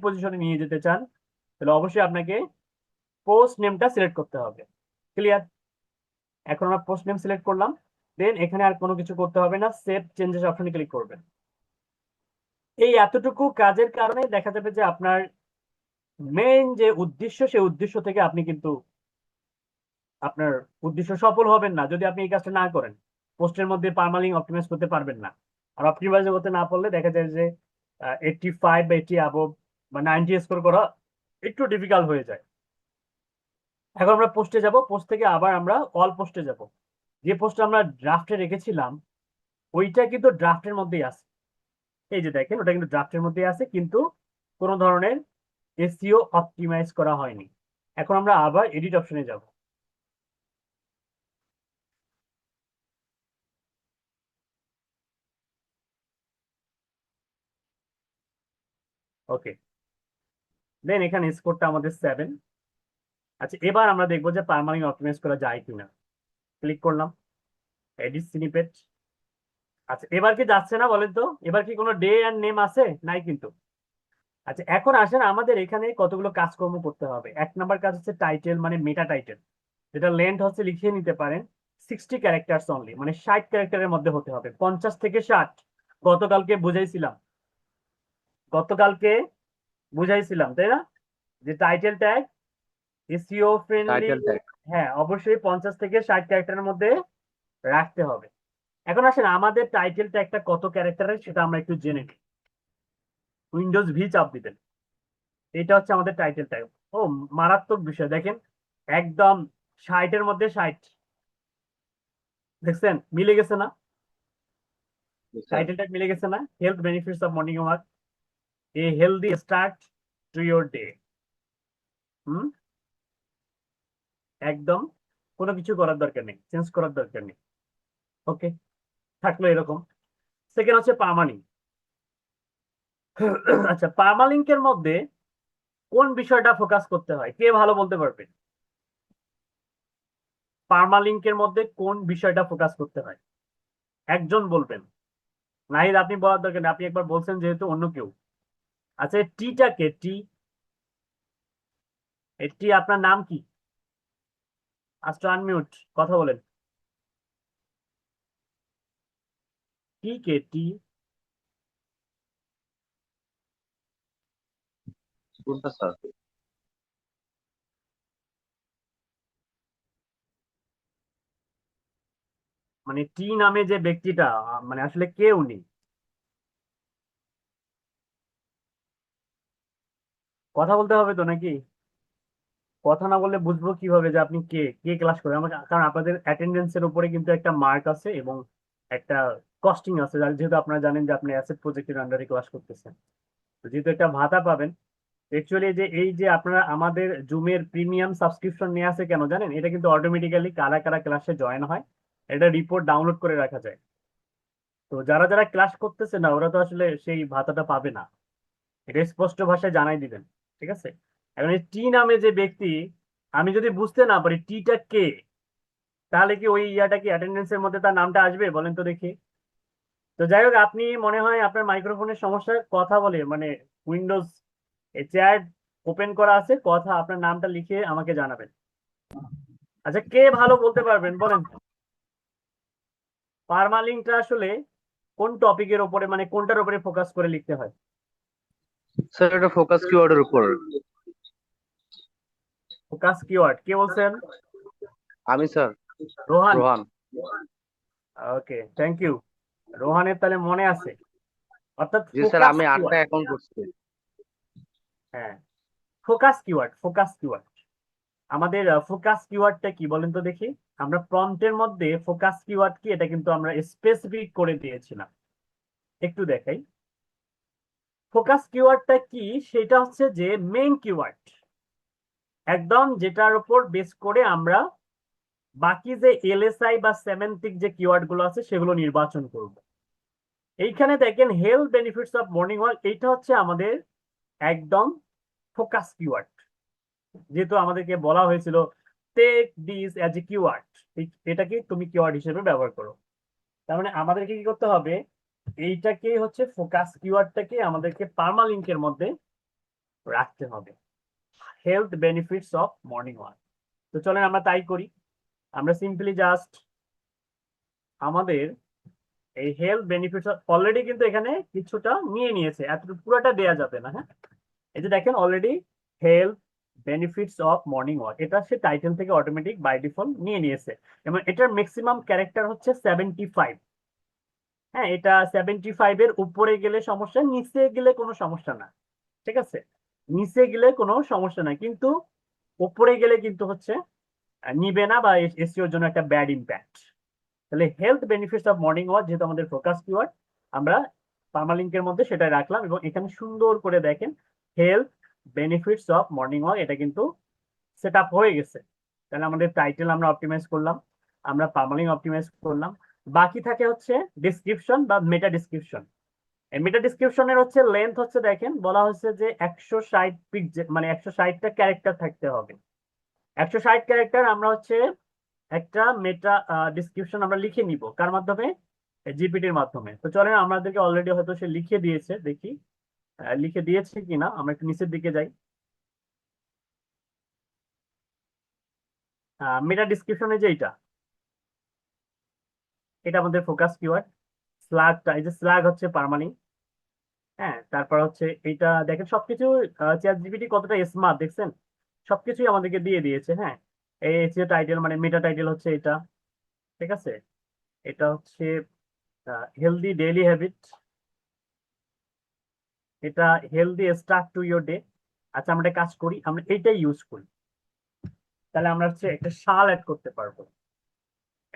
পজিশনে নিয়ে যেতে চান, তাহলে অবশ্যই আপনাকে পোস্ট নেমটা সিলেক্ট করতে হবে। ক্লিয়ার? এখন আমরা পোস্ট নেম সিলেক্ট করলাম, দেন এখানে আর কোনো কিছু করতে হবে না, সেভ চেঞ্জেস অপশনে ক্লিক করবেন। এই এতটুকু কাজের কারণে দেখা যাবে যে আপনার মেইন যে উদ্দেশ্য, সেই উদ্দেশ্য থেকে আপনি কিন্তু আপনার উদ্দেশ্য সফল হবেন না যদি আপনি এই কাজটা না করেন। পোস্টের মধ্যে পার্মালিং অপটিমাইজ করতে পারবেন না। আর অপটিমাইজ করতে না পারলে দেখা যায় যে 85 বা 80 অ্যাবভ বা 90 স্কোর করা একটু ডিফিকাল্ট হয়ে যায়। এখন আমরা পোস্টে যাব, পোস্ট থেকে আবার আমরা অল পোস্টে যাব। যে পোস্ট আমরা ড্রাফটে রেখেছিলাম ওইটা কিন্তু ড্রাফটের মধ্যেই আছে। এই যে দেখেন ওটা কিন্তু ড্রাফটের মধ্যেই আছে, কিন্তু কোনো ধরনের এসইও অপটিমাইজ করা হয়নি। এখন আমরা আবার এডিট অপশনে যাব। ওকে, দেন এখানে স্কোরটা আমাদের 7। আচ্ছা, এবার আমরা দেখবো যে পার্মালিং অপটিমাইজ করা যায় কিনা। ক্লিক করলাম, এডিট স্নিপেট। আচ্ছা, এবার কি যাচ্ছে না বলেন তো? এবার কি কোনো ডে অ্যান্ড নেম আছে? নাই কিন্তু। আচ্ছা, এখন আসেন আমাদের এখানে কতগুলো কাজকর্ম করতে হবে। 1 নাম্বার কাজ হচ্ছে টাইটেল, মানে মেটা টাইটেল, যেটা লেন্থ হচ্ছে লিখিয়ে নিতে পারেন 60 ক্যারেক্টার্স অনলি, মানে 60 ক্যারেক্টারের মধ্যে হতে হবে, 50 থেকে 60। গতকালকে বুঝাইছিলাম, গতকালকে বুঝাইছিলাম তাই না, যে title tag SEO friendly. Title tag. হ্যাঁ, অবশ্যই 50 থেকে 60 ক্যারেক্টারের মধ্যে রাখতে হবে। এখন আসেন আমাদের টাইটেল ট্যাগটা কত ক্যারেক্টারের সেটা আমরা একটু জেনে নিই। উইন্ডোজ ভি চাপ দিবেন, এটা হচ্ছে আমাদের টাইটেল ট্যাগ। ও, মারাত্মক বিষয় দেখেন, একদম 60-এর মধ্যে 60। দেখছেন মিলে গেছে না? স্যার। টাইটেল ট্যাগ মিলে গেছে না? Health benefits of morning walk, a healthy start to your day. হুম, একদম কোনো কিছু করার দরকার নেই, চেঞ্জ করার দরকার নেই। ওকে, থাকলো এরকম। সেকেন্ড হচ্ছে পার্মালিঙ্ক। আচ্ছা, পার্মালিঙ্কের মধ্যে কোন বিষয়টা ফোকাস করতে হয় কে ভালো বলতে পারবে? পার্মালিঙ্কের মধ্যে কোন বিষয়টা ফোকাস করতে হয় একজন বলবেন। নাহিদ, আপনি বলার দরকার নেই, আপনি একবার বলছেন যেহেতু, অন্য কেউ। আচ্ছা, টিটা কে? টি, এই টি আপনার নাম কি? আজটা আনমিউট, কথা বলেন। টি কে? টি কোনটা স্যার? মানে টি নামে যে ব্যক্তিটা, মানে আসলে কে উনি? কথা বলতে হবে তো নাকি? কথা না বললে বুঝবো কিভাবে যে আপনি কে কে ক্লাস করেন আমাকে? কারণ আপনাদের অ্যাটেন্ডেন্সের উপরে কিন্তু একটা মার্ক আছে এবং একটা কস্টিং আছে, যেহেতু আপনারা জানেন যে আপনি অ্যাসেট প্রজেক্টের আন্ডারে ক্লাস করতেছেন, তো যেহেতু একটা ভাতা পাবেন। অ্যাকচুয়ালি যে এই যে আপনারা আমাদের জুমের প্রিমিয়াম সাবস্ক্রিপশন নিয়ে আছে কেন জানেন? এটা কিন্তু অটোমেটিক্যালি কারা কারা ক্লাসে জয়েন হয় এটা রিপোর্ট ডাউনলোড করে রাখা যায়। তো যারা যারা ক্লাস করতেছে না ওরা তো আসলে সেই ভাতাটা পাবে না, এটা স্পষ্ট ভাষায় জানাই দিবেন। ঠিক আছে? এখন এই টি নামে যে ব্যক্তি, আমি যদি বুঝতে না পারি টিটা কে, তাহলে কি ওই ইয়াটা কি অ্যাটেন্ডেন্সের মধ্যে তার নামটা আসবে বলেন তো দেখি। তো যাই হোক, আপনি মনে হয় আপনার মাইক্রোফোনের সমস্যা, কথা বলে মানে উইন্ডোজ চ্যাট ওপেন করা আছে, কথা আপনার নামটা লিখে আমাকে জানাবেন। আচ্ছা, কে ভালো বলতে পারবেন বলেন। পারমালিঙ্কটা আসলে কোন টপিকের উপরে, মানে কোনটার উপরে ফোকাস করে লিখতে হয়? স্যার এটা ফোকাস কিওয়ার্ডের উপর। ফোকাস কিওয়ার্ড কে বলছেন? আমি sir Rohan. Rohan. Okay, thank you. রোহানের তাহলে মনে আছে, অর্থাৎ জি স্যার, ফোকাস আমি 8টা কিওয়ার্ড। অ্যাকাউন্ট করছি। হ্যাঁ, ফোকাস কিওয়ার্ড, ফোকাস কিওয়ার্ড। আমাদের ফোকাস কিওয়ার্ডটা কি বলেন তো দেখি। আমরা প্রম্পটের মধ্যে ফোকাস কিওয়ার্ড কি এটা কিন্তু আমরা স্পেসিফিক করে দিয়েছিলাম। একটু দেখাই, ফোকাস কিওয়ার্ডটা কি। সেটা হচ্ছে যে মেইন কিওয়ার্ড, একদম যেটার উপর বেস করে আমরা বাকি যে এলএসআই বা সেমেন্টিক যে কিওয়ার্ড গুলো আছে সেগুলো নির্বাচন করব। এইখানে দেখেন health benefits of morning walk, এইটা হচ্ছে আমাদের একদম ফোকাস কিওয়ার্ড। যেহেতু আমাদেরকে বলা হয়েছিল take this as a keyword, এটাকে তুমি কিওয়ার্ড হিসেবে ব্যবহার করো। তার মানে আমাদেরকে কি করতে হবে, এইটাকে হচ্ছে ফোকাস কিওয়ার্ডটাকে আমাদেরকে পার্মালিঙ্কের মধ্যে রাখতে হবে, health benefits of morning walk. তো চলেন আমরা তাই করি। আমরা সিম্পলি জাস্ট আমাদের এই হেলথ বেনিফিটস অলরেডি কিন্তু এখানে কিছুটা নিয়ে নিয়েছে, এতটুকু পুরোটা দেয়া যাবে না। হ্যাঁ, এই যে দেখেন already health benefits of morning walk, এটা সে টাইটেল থেকে অটোমেটিক বাই ডিফল্ট নিয়ে নিয়েছে। এবং এটার ম্যাক্সিমাম ক্যারেক্টার হচ্ছে 75। হ্যাঁ, এটা 75 এর উপরে গেলে সমস্যা, নিচে গেলে কোনো সমস্যা না। ঠিক আছে, নিচে গেলে কোনো সমস্যা নাই, কিন্তু উপরে গেলে কিন্তু হচ্ছে নিবে না, বা এসইওর জন্য একটা ব্যাড ইম্প্যাক্ট। তাহলে health benefits of morning walk যেহেতু আমাদের ফোকাস কিওয়ার্ড, আমরা পার্মালিঙ্কের মধ্যে সেটা রাখলাম। এবং এখানে সুন্দর করে দেখেন health benefits of morning walk, এটা কিন্তু সেট আপ হয়ে গেছে। তাহলে আমাদের টাইটেল আমরা অপটিমাইজ করলাম, আমরা পার্মালিঙ্ক অপটিমাইজ করলাম। বাকি থাকে হচ্ছে ডিসক্রিপশন বা মেটা ডিসক্রিপশন। এই মেটা ডিসক্রিপশনের হচ্ছে লেন্থ হচ্ছে, দেখেন বলা হচ্ছে যে 160 পিক্সেল, মানে 160টা ক্যারেক্টার থাকতে হবে। 160 ক্যারেক্টার আমরা হচ্ছে একটা মেটা ডিসক্রিপশন আমরা লিখে নিব কার মাধ্যমে, জিপিটির মাধ্যমে। তো চলেন, আমাদেরকে অলরেডি হয়তো সে লিখে দিয়েছে, দেখি লিখে দিয়েছে কিনা। আমরা একটু নিচের দিকে যাই। মেটা ডিসক্রিপশনে যে এটা আমাদের ফোকাস কিওয়ার্ড। স্ল্যাগটা, এই যে স্ল্যাগ হচ্ছে পার্মালিঙ্ক। হ্যাঁ, তারপর হচ্ছে এইটা দেখেন সবকিছু চ্যাট জিপিটি কতটা স্মার্ট দেখছেন, সবকিছুই আমাদেরকে দিয়ে দিয়েছে। হ্যাঁ, এই হচ্ছে টাইটেল, মানে মেটা টাইটেল হচ্ছে এটা। ঠিক আছে, এটা হচ্ছে হেলদি ডেইলি হ্যাবিট, এটা healthy start to your day. আচ্ছা, আমরা একটা কাজ করি, আমরা এইটাই ইউজ করি। তাহলে আমরা হচ্ছে একটা সাল অ্যাড করতে পারবো,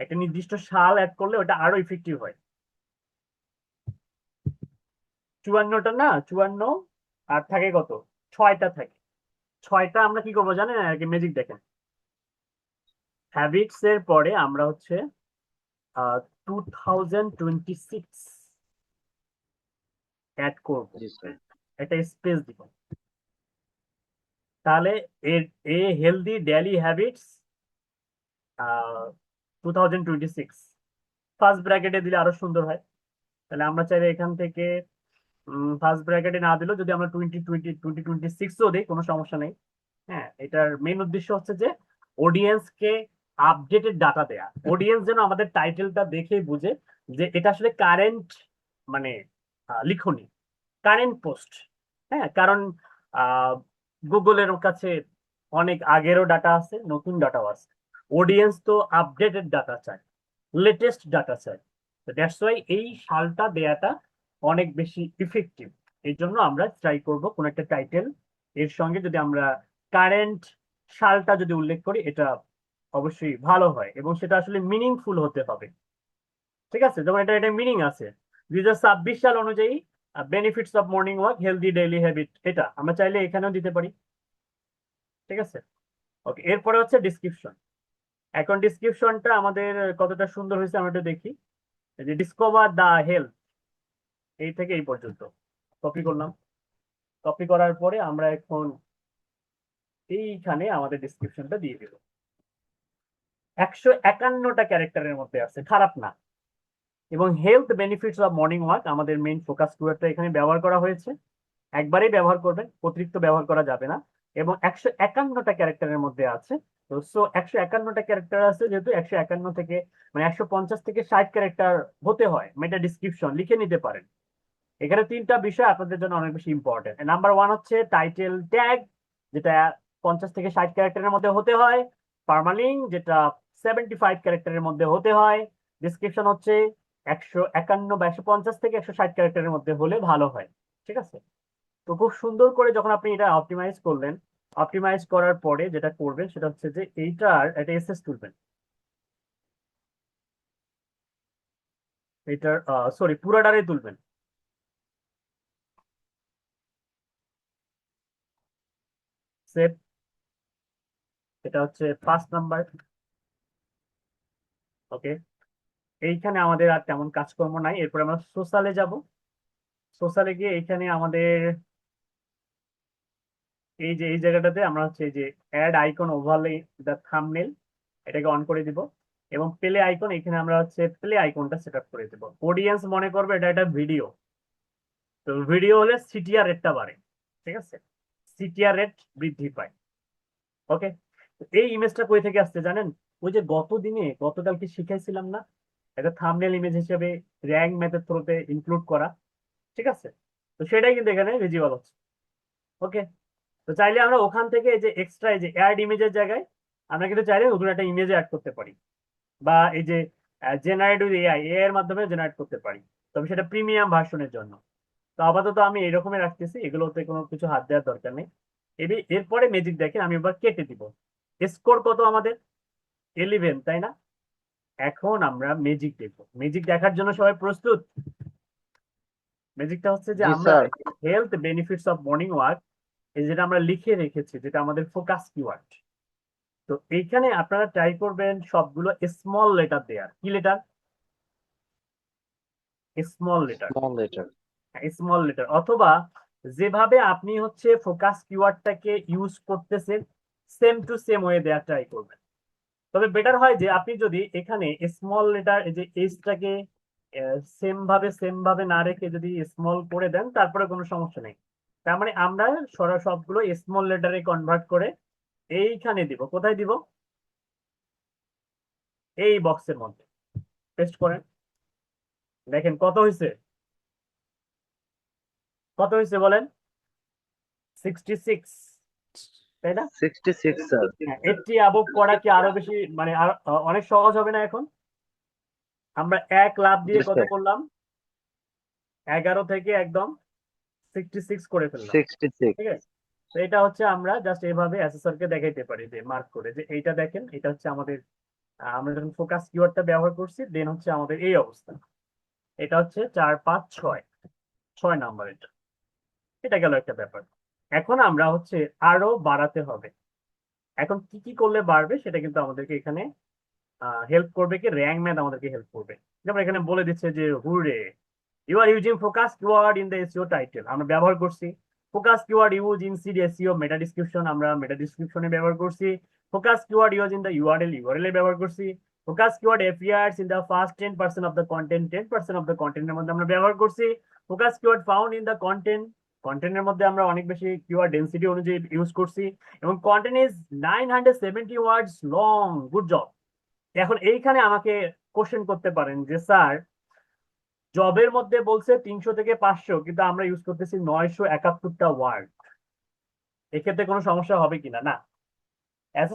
একটা নির্দিষ্ট সাল অ্যাড করলে ওটা আরো ইফেক্টিভ হয়। 54টা না, 54 আর থাকে কত, 6টা থাকে। 6টা আমরা কি করবো জানেন, আর কি ম্যাজিক দেখেন। হ্যাবিটস এর পরে আমরা হচ্ছে 2026 অ্যাড করব, জি স্যার। একটা স্পেস দিব। তাহলে এর a healthy daily habits 2026 first ব্র্যাকেটে দিলে আরো সুন্দর হয়। তাহলে আমরা চাইলে এখান থেকে ফার্স্ট ব্র্যাকেটে না দিলেও যদি আমরা 2026ও দিই কোনো সমস্যা নেই। হ্যাঁ, এটার মেইন উদ্দেশ্য হচ্ছে যে অডিয়েন্সকে আপডেটেড ডাটা দেয়া, অডিয়েন্স যেন আমাদের টাইটেলটা দেখে বুঝে যে এটা আসলে কারেন্ট, মানে লিখনি, কারেন্ট পোস্ট। হ্যাঁ, কারণ গুগলের কাছে অনেক আগেরও ডাটা আছে, নতুন ডাটাও আছে। অডিয়েন্স তো আপডেটেড ডাটা চায়, লেটেস্ট ডাটা চায়। দ্যাটস ওয়াই এই সালটা দেয়াটা অনেক বেশি ইফেক্টিভ। এই জন্য আমরা ট্রাই করব কোন একটা টাইটেল এর সঙ্গে যদি আমরা কারেন্ট সালটা যদি উল্লেখ করি, এটা অবশ্যই ভালো হয় এবং সেটা আসলে মিনিংফুল হতে হবে। ঠিক আছে, যেমন এটা এটা মিনিং আছে 2026 সাল অনুযায়ী benefits of morning walk healthy daily habit, এটা আমরা চাইলে এখানেও দিতে পারি। ঠিক আছে, ওকে। এরপরে হচ্ছে ডিসক্রিপশন। এখন ডিসক্রিপশনটা আমাদের কতটা সুন্দর হয়েছে আমরা একটু দেখি। এই যে ডিসকভার দা হেলথ, এই থেকে এই পর্যন্ত কপি করলাম। কপি করার পরে আমরা এখন এইখানে আমাদের ডিসক্রিপশনটা দিয়ে দিব। 151টা ক্যারেক্টারের মধ্যে আছে, খারাপ না। এবং health benefits of morning walk আমাদের মেইন ফোকাস কিওয়ার্ডটা এখানে ব্যবহার করা হয়েছে। একবারই ব্যবহার করবেন, অতিরিক্ত ব্যবহার করা যাবে না। এবং 151টা ক্যারেক্টারের মধ্যে আছে। তো 151টা ক্যারেক্টার আছে, যেহেতু 151 থেকে মানে 150 থেকে 60 ক্যারেক্টার হতে হয়, মেটা ডিসক্রিপশন লিখে নিতে পারেন। এখানে তিনটা বিষয় আপনাদের জন্য অনেক বেশি ইম্পর্টেন্ট। নাম্বার ওয়ান হচ্ছে টাইটেল ট্যাগ, যেটা 50 থেকে 60 ক্যারেক্টারের মধ্যে হতে হয়। পার্মালিঙ্ক, যেটা 75 ক্যারেক্টারের মধ্যে হতে হয়। ডিসক্রিপশন হচ্ছে 151 বা 150 থেকে 160 ক্যারেক্টারের মধ্যে হলে ভালো হয়। ঠিক আছে? তো খুব সুন্দর করে যখন আপনি এটা অপটিমাইজ করলেন, অপটিমাইজ করার পরে যেটা করবেন সেটা হচ্ছে যে এইটার একটা এসএস তুলবেন। এইটার সরি, পুরাটারে তুলবেন। সেভ। এটা হচ্ছে 5 নাম্বার। ওকে, এইখানে আমাদের আর তেমন কাজকর্ম নাই। এরপর আমরা সোশ্যালে যাব। সোশ্যালে গিয়ে এইখানে আমাদের এই যে এই জায়গাটাতে আমরা হচ্ছে এই যে add icon overlay the thumbnail, এটাকে অন করে দিব। এবং প্লে আইকন, এখানে আমরা হচ্ছে প্লে আইকনটা সেট আপ করে দিব। অডিয়েন্স মনে করবে এটা একটা ভিডিও, তো ভিডিও হলে সিটিআর রেটটা বাড়ে। ঠিক আছে? সিটিআর রেট বৃদ্ধি পায়। ওকে, এই ইমেজটা কই থেকে আসছে জানেন? ওই যে গতকালকে শিখাইছিলাম না, একটা থাম্বনেল ইমেজ হিসেবে র্যাঙ্ক মেথড থ্রুতে ইনক্লুড করা। ঠিক আছে? তো সেটাই কিন্তু এখানে ভিজিবল হচ্ছে। ওকে, তো চাইলে আমরা ওখান থেকে এই যে এক্সট্রা এই যে অ্যাড ইমেজের জায়গায় আমরা কিন্তু চাইলে নতুন একটা ইমেজ অ্যাড করতে পারি, বা এই যে জেনারেট উইথ এআই এর মাধ্যমে জেনারেট করতে পারি। তবে সেটা প্রিমিয়াম ভার্সনের জন্য। তো আপাতত আমি এরকমই রাখতেছি, এগুলোতে কোনো কিছু হাত দেওয়ার দরকার নেই। এরপরে ম্যাজিক দেখেন, আমি এবার কেটে দিব। স্কোর কত আমাদের? 11, তাই না? এখন আমরা ম্যাজিক দেখবো। ম্যাজিক দেখার জন্য সবাই প্রস্তুত? ম্যাজিকটা হচ্ছে যে জি আমরা sir. Health benefits of morning walk, এই যেটা আমরা লিখে রেখেছি, যেটা আমাদের ফোকাস কিওয়ার্ড। তো এইখানে আপনারা ট্রাই করবেন সবগুলো স্মল লেটার দেয়ার। কি letter? Small letter. Small letter. Small letter, অথবা যেভাবে আপনি হচ্ছে ফোকাস কিওয়ার্ডটাকে ইউজ করতেছেন সেম টু সেম ওয়ে দেওয়ার ট্রাই করবেন। তবে বেটার হয় যে আপনি যদি এখানে স্মল লেটার এই যে এইচটাকে সেম ভাবে না রেখে যদি স্মল করে দেন, তারপরে কোনো সমস্যা নেই। তার মানে আমরা সবগুলো স্মল লেটারে কনভার্ট করে এইখানে দিব। কোথায় দিব? এই বক্সের মধ্যে পেস্ট করেন। দেখেন কত হয়েছে, কত হয়েছে বলেন? 66, তাই না? 66 স্যার। হ্যাঁ, 80 অ্যাবভ করা কি আরো বেশি মানে আর অনেক সহজ হবে না? এখন আমরা এক লাফ জি দিয়ে কত স্যার। করলাম? 11 থেকে একদম 66 করে ফেললাম। 66। ঠিক আছে? তো এটা হচ্ছে আমরা জাস্ট এভাবে অ্যাসেসরকে দেখাইতে পারি যে মার্ক করে, যে এইটা দেখেন, এটা হচ্ছে আমাদের আমরা যখন ফোকাস কিওয়ার্ডটা ব্যবহার করছি দেন হচ্ছে আমাদের এই অবস্থা। এটা হচ্ছে 4 5 6, 6 নাম্বার। এটা এটা গেল একটা ব্যাপার। এখন আমরা হচ্ছে আরো বাড়াতে হবে। এখন কি কি করলে বাড়বে সেটা কিন্তু আমাদেরকে এখানে হেল্প করবে। কি র্যাঙ্ক ম্যাথ আমাদেরকে হেল্প করবে। যেমন এখানে বলে দিচ্ছে যে hurray, you are using focus keyword in the SEO title, আমরা ব্যবহার করছি। Focus keyword use in the SEO meta description, আমরা মেটা ডিসক্রিপশনে ব্যবহার করছি। Focus keyword use in the URL এ ব্যবহার করছি। Focus keyword appears in the first 10% of the content, 10% of the কন্টেন্টের মধ্যে আমরা ব্যবহার করছি। Focus keyword found in the content, কন্টেন্টের মধ্যে আমরা অনেক বেশি কিওয়ার্ড ডেন্সিটি অনুযায়ী ইউজ করছি। এবং content is 970 words long. Good job. এখন এইখানে আমাকে কোশ্চেন করতে পারেন যে স্যার, জবের মধ্যে বলছে 300 থেকে 500, কিন্তু আমরা ইউজ করতেছি 971টা ওয়ার্ড, এক্ষেত্রে কোনো সমস্যা হবে কিনা? না।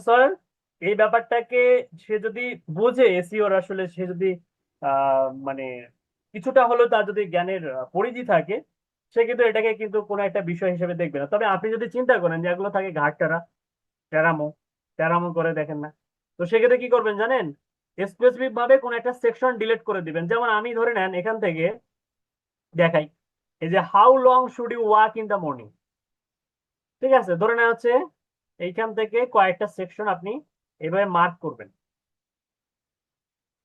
স্যার, এই ব্যাপারটাকে সে যদি বোঝে, এসইওর আসলে সে যদি মানে কিছুটা হলেও তার যদি জ্ঞানের পরিধি থাকে, সে কিন্তু এটাকে কিন্তু কোনো একটা বিষয় হিসেবে দেখবে না। তবে আপনি যদি চিন্তা করেন যে এগুলো থাকে ঘাটতারা, টেরামো টেরামো করে দেখেন না, তো সেক্ষেত্রে কি করবেন জানেন? স্পেসিফিক ভাবে কোন একটা সেকশন ডিলিট করে দিবেন। যেমন আমি ধরে নেন এখান থেকে দেখাই, এই যে how long should you walk in the morning. ঠিক আছে, ধরে নেওয়া হচ্ছে এইখান থেকে কয়েকটা সেকশন আপনি এইভাবে মার্ক করবেন।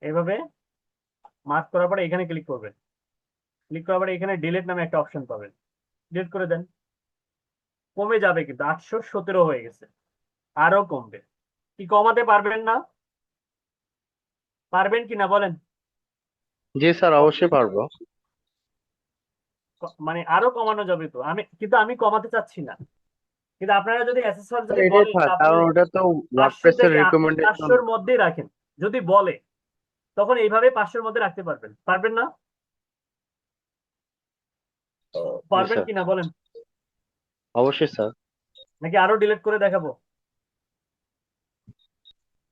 এইভাবে মার্ক করার পরে এখানে ক্লিক করবেন। ক্লিক করার পরে এখানে ডিলিট নামে একটা অপশন পাবেন, ডিলিট করে দেন। কমে যাবে, কিন্তু 817 হয়ে গেছে। আরো কমবে। কি কমাতে পারবেন না? পারবেন কিনা বলেন? জি স্যার, অবশ্যই পারবো। মানে আরো কমানো যাবে তো, আমি কমাতে চাচ্ছি না, কিন্তু আপনারা যদি এসএসআর স্যার যদি এটাই বলেন যে থাক, আপনি কারণ ওটা তো 500 ওয়ার্ডপ্রেসের থেকে আপনি রিকমেন্ডেশন। 500-র মধ্যেই রাখেন, যদি বলে তখন এইভাবে 500-র মধ্যে রাখতে পারবেন না? জি পারবেন স্যার, কিনা বলেন, অবশ্যই স্যার। নাকি আরো ডিলিট করে দেখাবো?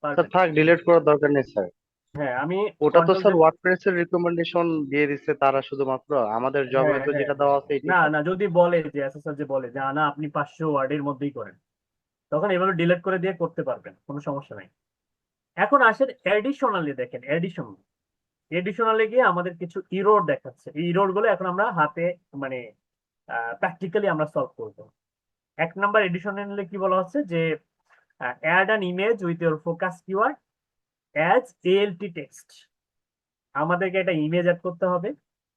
স্যার পারবেন। থাক, ডিলিট করার দরকার নেই স্যার। হ্যাঁ, আমি ওটা তো কন্ট্রোল স্যার জেড। ওয়ার্ডপ্রেসের রিকমেন্ডেশন দিয়ে দিচ্ছে তারা, শুধুমাত্র আমাদের জবে হ্যাঁ তো হ্যাঁ যেটা হ্যাঁ। দেওয়া আছে এটাই না স্যার। না, যদি বলে যে এসএসআর যে বলে যে না আপনি 500 ওয়ার্ডের মধ্যেই করেন, তখন এভাবে ডিলিট করে দিয়ে করতে পারবেন, কোনো সমস্যা নাই। এখন আসেন এডিশনালি, দেখেন এডিশনালে গিয়ে আমাদের কিছু ইরোর দেখাচ্ছে, এই ইরোর গুলো এখন আমরা হাতে মানে প্র্যাকটিক্যালি আমরা সলভ করব। 1 নাম্বার এডিশনালে কি বলা হচ্ছে যে add an image with your focus keyword as ALT text. আমাদেরকে একটা ইমেজ অ্যাড করতে হবে,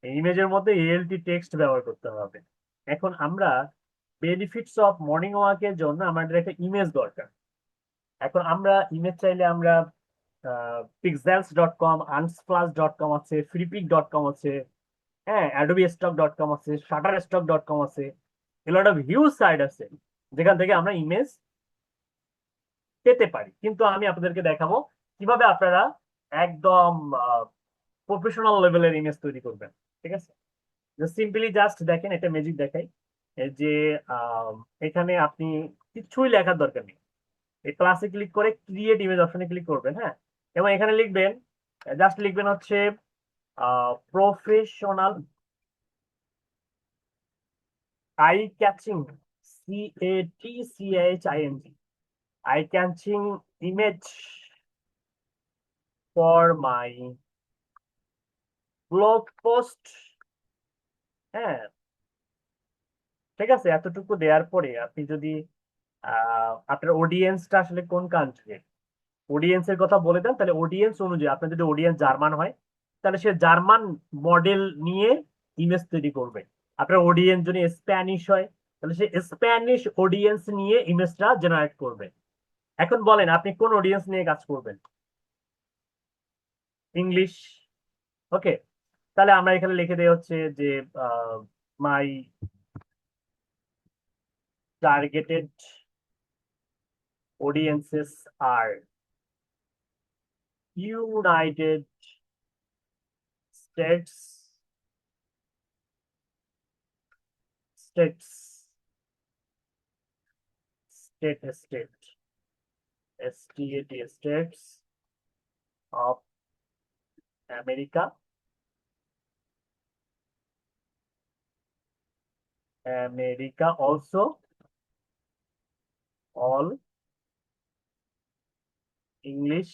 এই ইমেজের মধ্যে এএলটি টেক্সট ব্যবহার করতে হবে। এখন আমরা বেনিফিটস অফ মর্নিং ওয়াকের জন্য আমাদের একটা ইমেজ দরকার। এখন আমরা ইমেজ চাইলে আমরা pixels.com, unsplash.com আছে, freepik.com আছে, হ্যাঁ, adobestock.com আছে, shutterstock.com আছে, a lot of huge site আছে যেখান থেকে আমরা ইমেজ পেতে পারি। কিন্তু আমি আপনাদেরকে দেখাবো কিভাবে আপনারা একদম প্রফেশনাল লেভেলের ইমেজ তৈরি করবেন। ঠিক আছে, সিম্পলি জাস্ট দেখেন, একটা ম্যাজিক দেখাই। এই যে আহ, এখানে আপনি কিছুই লেখার দরকার নেই, এই ক্লাসে ক্লিক করে ক্রিয়েট ইমেজ অপশনে ক্লিক করবেন, হ্যাঁ, এবং এখানে লিখবেন, জাস্ট লিখবেন হচ্ছে professional eye catching, CATCHING, eye catching image for my blog post. হ্যাঁ, ঠিক আছে, এতটুকু দেওয়ার পরে আপনি যদি আপনার অডিয়েন্সটা আসলে কোন কান্ট্রি, অডিয়েন্সের কথা বলে দেন, তাহলে অডিয়েন্স অনুযায়ী আপনার যদি অডিয়েন্স জার্মান হয়, তাহলে সে জার্মান মডেল নিয়ে ইমেজ তৈরি করবে। আপনার অডিয়েন্স যদি স্প্যানিশ হয়, তাহলে সে স্প্যানিশ অডিয়েন্স নিয়ে ইমেজটা জেনারেট করবে। এখন বলেন আপনি কোন অডিয়েন্স নিয়ে কাজ করবেন? ইংলিশ। ওকে, তাহলে আমরা এখানে লিখে দেই হচ্ছে যে my targeted audiences are United States, states, state, STAT, States of America, also all English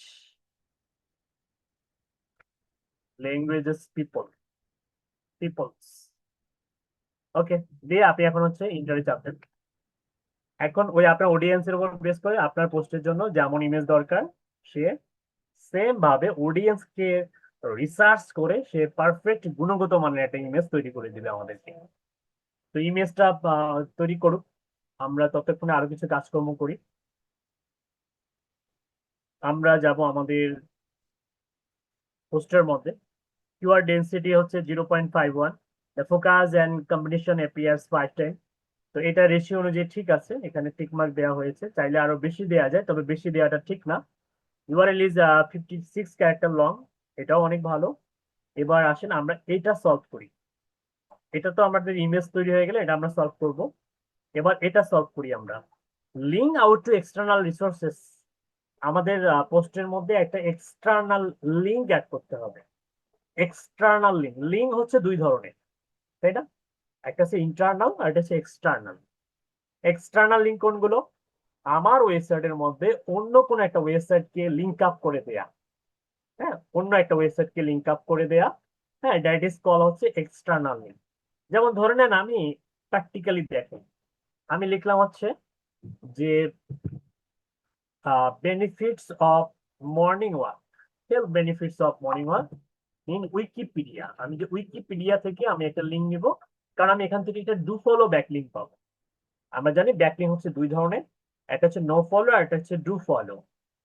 languages peoples. Okay, দিয়ে আপনি এখন হচ্ছে ইন্টারে চাপবেন। এখন ওই আপনার অডিয়েন্সের উপর বেস করে আপনার পোস্টের জন্য যেমন ইমেজ দরকার, সে সেম ভাবে অডিয়েন্সকে রিসার্চ করে সে পারফেক্ট গুণগত মানের একটা ইমেজ তৈরি করে দিবে আমাদেরকে। তো ইমেজটা তৈরি করুক, আমরা ততক্ষণে আরো কিছু কাজকর্ম করি। আমরা যাব আমাদের পোস্টের মধ্যে, কিওয়ার্ড ডেন্সিটি হচ্ছে 0.51, the focus and combination appears 5 time. তো এটা রেশিও অনুযায়ী ঠিক আছে, এখানে টিক মার্ক দেওয়া হয়েছে, চাইলে আরো বেশি দেওয়া যায়, তবে বেশি দেওয়াটা ঠিক না। ইউআরএল ইজ 56 ক্যারেক্টার লং, এটাও অনেক ভালো। এবার আসেন আমরা এটা সলভ করি। এটা তো আমাদের ইমেজ তৈরি হয়ে গেলে এটা আমরা সলভ করব। এবার এটা সলভ করি আমরা, link out to external resources. আমাদের পোস্টের মধ্যে একটা এক্সটার্নাল লিঙ্ক অ্যাড করতে হবে। এক্সটার্নাল লিঙ্ক হচ্ছে দুই ধরনের, তাই না? একটা হচ্ছে ইন্টারনাল আর একটা হচ্ছে এক্সটার্নাল। এক্সটার্নাল লিঙ্ক কোনগুলো? আমার ওয়েবসাইটের মধ্যে অন্য কোনো একটা ওয়েবসাইটকে লিঙ্ক আপ করে দেয়া, হ্যাঁ, অন্য একটা ওয়েবসাইটকে লিঙ্ক আপ করে দেয়া, হ্যাঁ, দ্যাট ইজ কল হচ্ছে এক্সটার্নাল লিঙ্ক। যেমন ধরে নেন আমি প্র্যাকটিক্যালি দেখেন, আমি লিখলাম হচ্ছে যে benefits of morning walk, health benefits of morning walk in Wikipedia. আমি যে উইকিপিডিয়া থেকে আমি একটা লিঙ্ক নিব, কারণ আমি এখান থেকে একটা ডু ফলো ব্যাক লিঙ্ক পাবো। আমরা জানি ব্যাক লিঙ্ক হচ্ছে দুই ধরনের, একটা হচ্ছে নো ফলো আর একটা হচ্ছে ডু ফলো।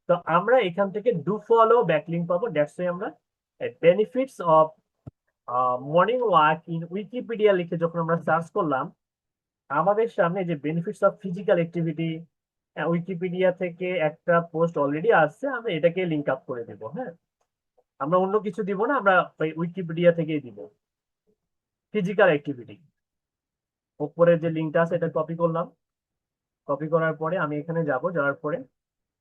তো আমরা এখান থেকে ডু ফলো ব্যাকলিঙ্ক পাবো। দ্যাটস ওয়াই আমরা benefits of morning walk in Wikipedia লিখে যখন আমরা সার্চ করলাম, আমাদের সামনে যে benefits of physical activity, Wikipedia থেকে একটা পোস্ট অলরেডি আসছে, আমরা এটাকে লিঙ্ক আপ করে দেবো। হ্যাঁ, আমরা অন্য কিছু দিব না, আমরা ওই উইকিপিডিয়া থেকেই দিব ফিজিক্যাল অ্যাক্টিভিটি। উপরে যে লিঙ্কটা আছে এটা কপি করলাম। কপি করার পরে আমি এখানে যাব, যাওয়ার পরে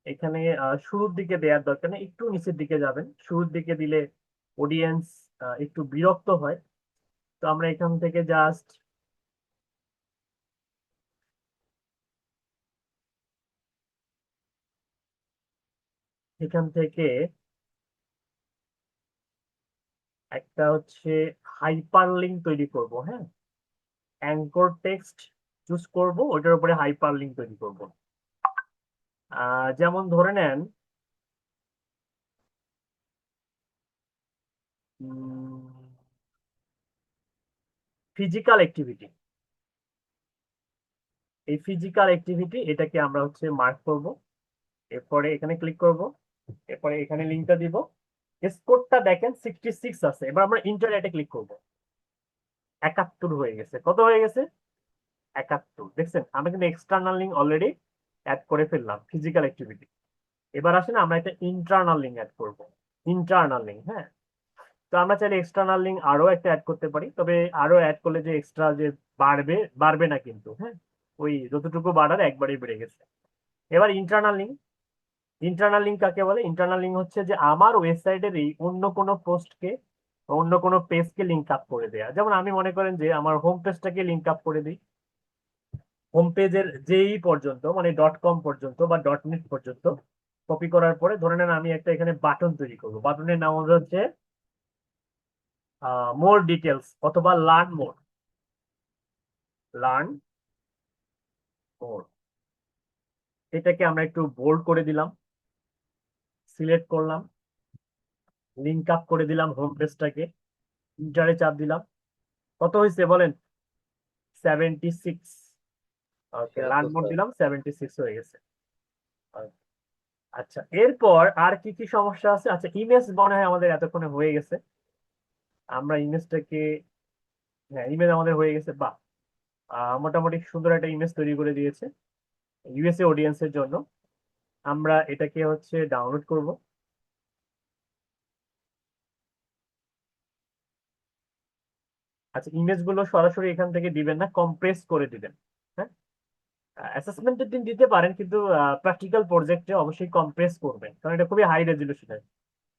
এখানে শুরুর দিকে দেওয়ার দরকার নেই, একটু নিচের দিকে যাবেন। শুরুর দিকে দিলে অডিয়েন্স একটু বিরক্ত হয়। তো আমরা এখান থেকে জাস্ট এখান থেকে একটা হচ্ছে হাইপার লিঙ্ক তৈরি করব। হ্যাঁ, অ্যাঙ্কর টেক্সট চুজ করব, ওটার উপরে হাইপার লিঙ্ক তৈরি করব। যেমন ধরে নেন ফিজিক্যাল অ্যাক্টিভিটি। এই ফিজিক্যাল অ্যাক্টিভিটি এটাকে আমরা হচ্ছে মার্ক করব। এরপরে এখানে ক্লিক করব, এরপরে এখানে লিঙ্কটা দিব। স্কোরটা দেখেন 66 আছে। এবার আমরা ইন্টারনেটে ক্লিক করব। 71 হয়ে গেছে। কত হয়ে গেছে? 71। দেখছেন, আমরা কিন্তু এক্সটার্নাল লিঙ্ক অলরেডি অ্যাড করে ফেললাম ফিজিক্যাল অ্যাক্টিভিটি। এবার আসেন আমরা একটা ইন্টারনাল লিঙ্ক অ্যাড করব। ইন্টারনাল লিঙ্ক, হ্যাঁ। তো আমরা চাইলে এক্সটার্নাল লিঙ্ক আরো একটা অ্যাড করতে পারি, তবে আরো অ্যাড করলে যে এক্সট্রা যে বাড়বে, বাড়বে না কিন্তু। হ্যাঁ, ওই যতটুকু বাড়ার একবারেই বেড়ে গেছে। এবার ইন্টারনাল লিঙ্ক। ইন্টারনাল লিঙ্ক কাকে বলে? ইন্টারনাল লিঙ্ক হচ্ছে যে আমার ওয়েবসাইটের এই অন্য কোনো পোস্টকে, অন্য কোনো পেজকে লিঙ্ক আপ করে দেয়া। যেমন আমি মনে করেন যে আমার হোম পেজটাকে লিঙ্ক আপ করে দিই। হোম পেজের যেই পর্যন্ত, মানে .com পর্যন্ত বা .net পর্যন্ত কপি করার পরে ধরে নেন আমি একটা এখানে বাটন তৈরি করবো। বাটনের নাম হচ্ছে মোর ডিটেলস অথবা লার্ন মোর। লার্ন মোর, এটাকে আমরা একটু বোল্ড করে দিলাম, সিলেক্ট করলাম, লিঙ্ক আপ করে দিলাম হোম পেজটাকে, ইন্টারে চাপ দিলাম। কত হয়েছে বলেন? 76। ওকে, লার্ন 76 মোড স্যার। দিলাম, 76 হয়ে গেছে। আচ্ছা, এরপর আর কি কি সমস্যা আছে? আচ্ছা, ইমেজ মনে হয় আমাদের এতক্ষণে হয়ে গেছে। আমরা ইমেজটাকে, হ্যাঁ ইমেজ আমাদের হয়ে গেছে। বা মোটামুটি সুন্দর একটা ইমেজ তৈরি করে দিয়েছে ইউএসএ অডিয়েন্সের জন্য। আমরা এটাকে হচ্ছে ডাউনলোড করব। আচ্ছা, ইমেজ গুলো সরাসরি এখান থেকে দিবেন না, কম্প্রেস করে দিবেন। হ্যাঁ, অ্যাসেসমেন্টের দিন দিতে পারেন, কিন্তু প্র্যাকটিক্যাল প্রজেক্টে অবশ্যই কম্প্রেস করবেন, কারণ এটা খুবই হাই রেজলিউশন।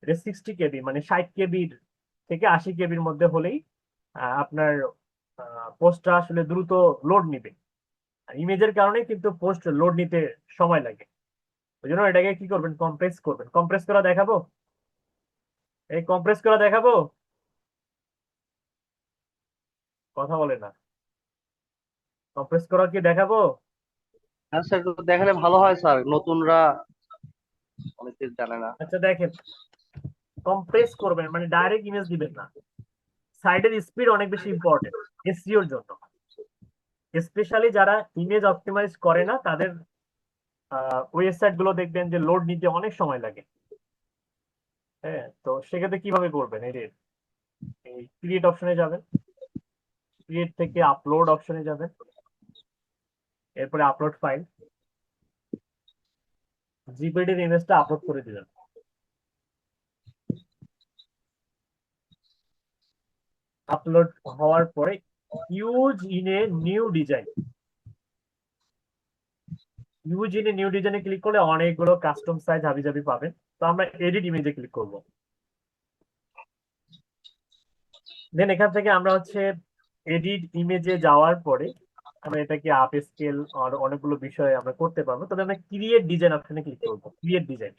এটা 60 KB, মানে 60 কেবির থেকে 80 কেবির মধ্যে হলেই আপনার পোস্টটা আসলে দ্রুত লোড নিবে। ইমেজের কারণে কিন্তু পোস্ট লোড নিতে সময় লাগে। ওই জন্য এটাকে কি করবেন? কম্প্রেস করবেন। কম্প্রেস করা দেখাবো? এই কম্প্রেস করা দেখাবো? কথা বলে না। কম্প্রেস করা কি দেখাবো? হ্যাঁ স্যার, একটু দেখালে ভালো হয় স্যার, নতুনরা অনেক কিছু জানে না। আচ্ছা দেখেন, কম্প্রেস করবেন মানে ডাইরেক্ট ইমেজ দিবেন না। সাইডের স্পিড অনেক বেশি ইম্পর্টেন্ট এসইওর জন্য। স্পেশালি যারা ইমেজ অপটিমাইজ করে না, তাদের ওয়েবসাইট গুলো দেখবেন যে লোড নিতে অনেক সময় লাগে। হ্যাঁ, তো সেক্ষেত্রে কিভাবে করবেন? এই ক্রিয়েট অপশনে যাবেন, ক্রিয়েট থেকে আপলোড অপশনে যাবেন, এরপরে আপলোড ফাইল, জিপিটির ইমেজটা আপলোড করে দিবেন। আপলোড হওয়ার পরে use in a new design, use in a new ডিজাইনে ক্লিক করলে অনেকগুলো কাস্টম সাইজ হাবিজাবি পাবেন। তো আমরা এডিট ইমেজে ক্লিক করব। দেন এখান থেকে আমরা হচ্ছে এডিট ইমেজে যাওয়ার পরে আমরা এটাকে আপ স্কেল আর অনেকগুলো বিষয় আমরা করতে পারবো। তবে আমরা ক্রিয়েট ডিজাইন অপশনে ক্লিক করবো। Create design.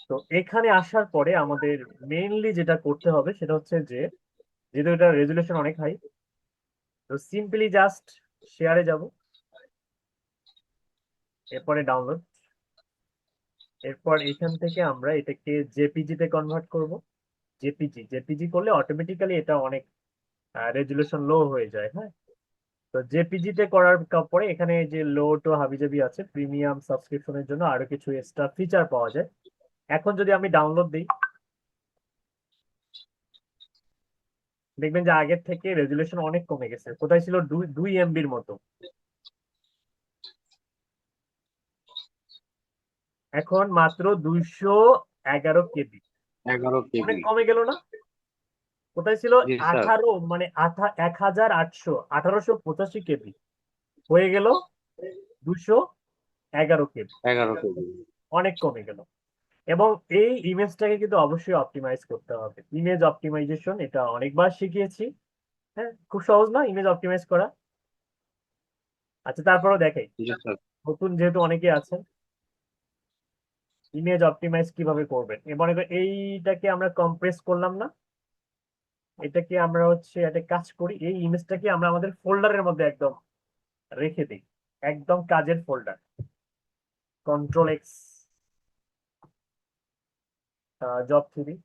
তো এখানে আসার পরে আমাদের মেইনলি যেটা করতে হবে সেটা হচ্ছে যে, যেহেতু এটা রেজুলেশন অনেক হাই, তো সিম্পলি জাস্ট শেয়ারে যাব, এরপরে ডাউনলোড, এরপর এখান থেকে আমরা এটাকে জেপিজি তে কনভার্ট করব। জেপিজি করলে অটোমেটিক্যালি এটা অনেক রেজুলেশন লো হয়ে যায়, হ্যাঁ। তো জেপিজি তে করার পরে এখানে যে লো টু হাবিজাবি আছে, প্রিমিয়াম সাবস্ক্রিপশনের জন্য আরো কিছু এক্সট্রা ফিচার পাওয়া যায়। এখন যদি আমি ডাউনলোড দিই, দেখবেন যে আগের থেকে রেজুলেশন অনেক কমে গেছে। কোথায় ছিল 2 MB মতো, এখন মাত্র 211 KB। 11 KB। অনেক কমে গেল না? কোথায় ছিল জি স্যার। 18, মানে 1885 হয়ে গেল 211 KB। 11 KB। অনেক কমে গেল। এবং এই ইমেজটাকে কিন্তু অবশ্যই অপটিমাইজ করতে হবে। ইমেজ অপটিমাইজেশন এটা অনেকবার শিখিয়েছি, হ্যাঁ, খুব সহজ না ইমেজ অপটিমাইজ করা? আচ্ছা, তারপরেও দেখাই, জি স্যার। নতুন যেহেতু অনেকে আছেন, ইমেজ অপটিমাইজ কিভাবে করবেন। এবার এইটাকে আমরা কম্প্রেস করলাম না, এটাকে আমরা হচ্ছে একটা কাজ করি, এই ইমেজটাকে আমরা আমাদের ফোল্ডারের মধ্যে একদম রেখে দিই, একদম কাজের ফোল্ডার। Ctrl+X, job 3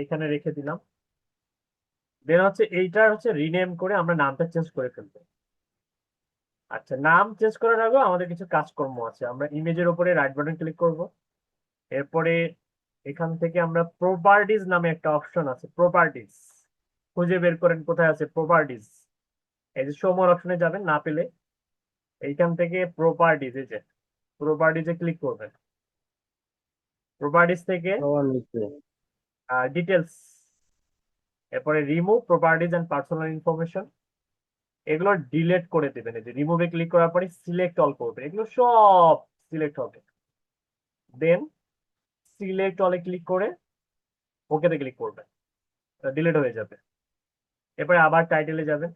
এইখানে রেখে দিলাম। দেন হচ্ছে এইটার হচ্ছে রিনেম করে আমরা নামটা চেঞ্জ করে ফেলবো। আচ্ছা, নাম চেঞ্জ করার আগে আমাদের কিছু কাজকর্ম আছে। আমরা ইমেজের উপরে রাইট বাটন ক্লিক করব, এরপরে এখান থেকে আমরা প্রপার্টিজ নামে একটা অপশন আছে, প্রপার্টিজ খুঁজে বের করেন কোথায় আছে প্রপার্টিজ। এই যে শো মোর অপশনে যাবেন, না পেলে এইখান থেকে প্রপার্টিজ, এই যে প্রপার্টিজে ক্লিক করবেন। প্রপার্টিজ থেকে সবার নিচে। ডিটেলস, এরপরে remove properties and personal information, এগুলো ডিলিট করে দেবেন। এই যে রিমুভে ক্লিক করার পরে সিলেক্ট অল করবেন, এগুলো সব সিলেক্ট হবে। দেন সিলেক্ট অলে ক্লিক করে ওকেতে ক্লিক করবেন, ডিলিট হয়ে যাবে। এরপরে আবার টাইটেলে যাবেন।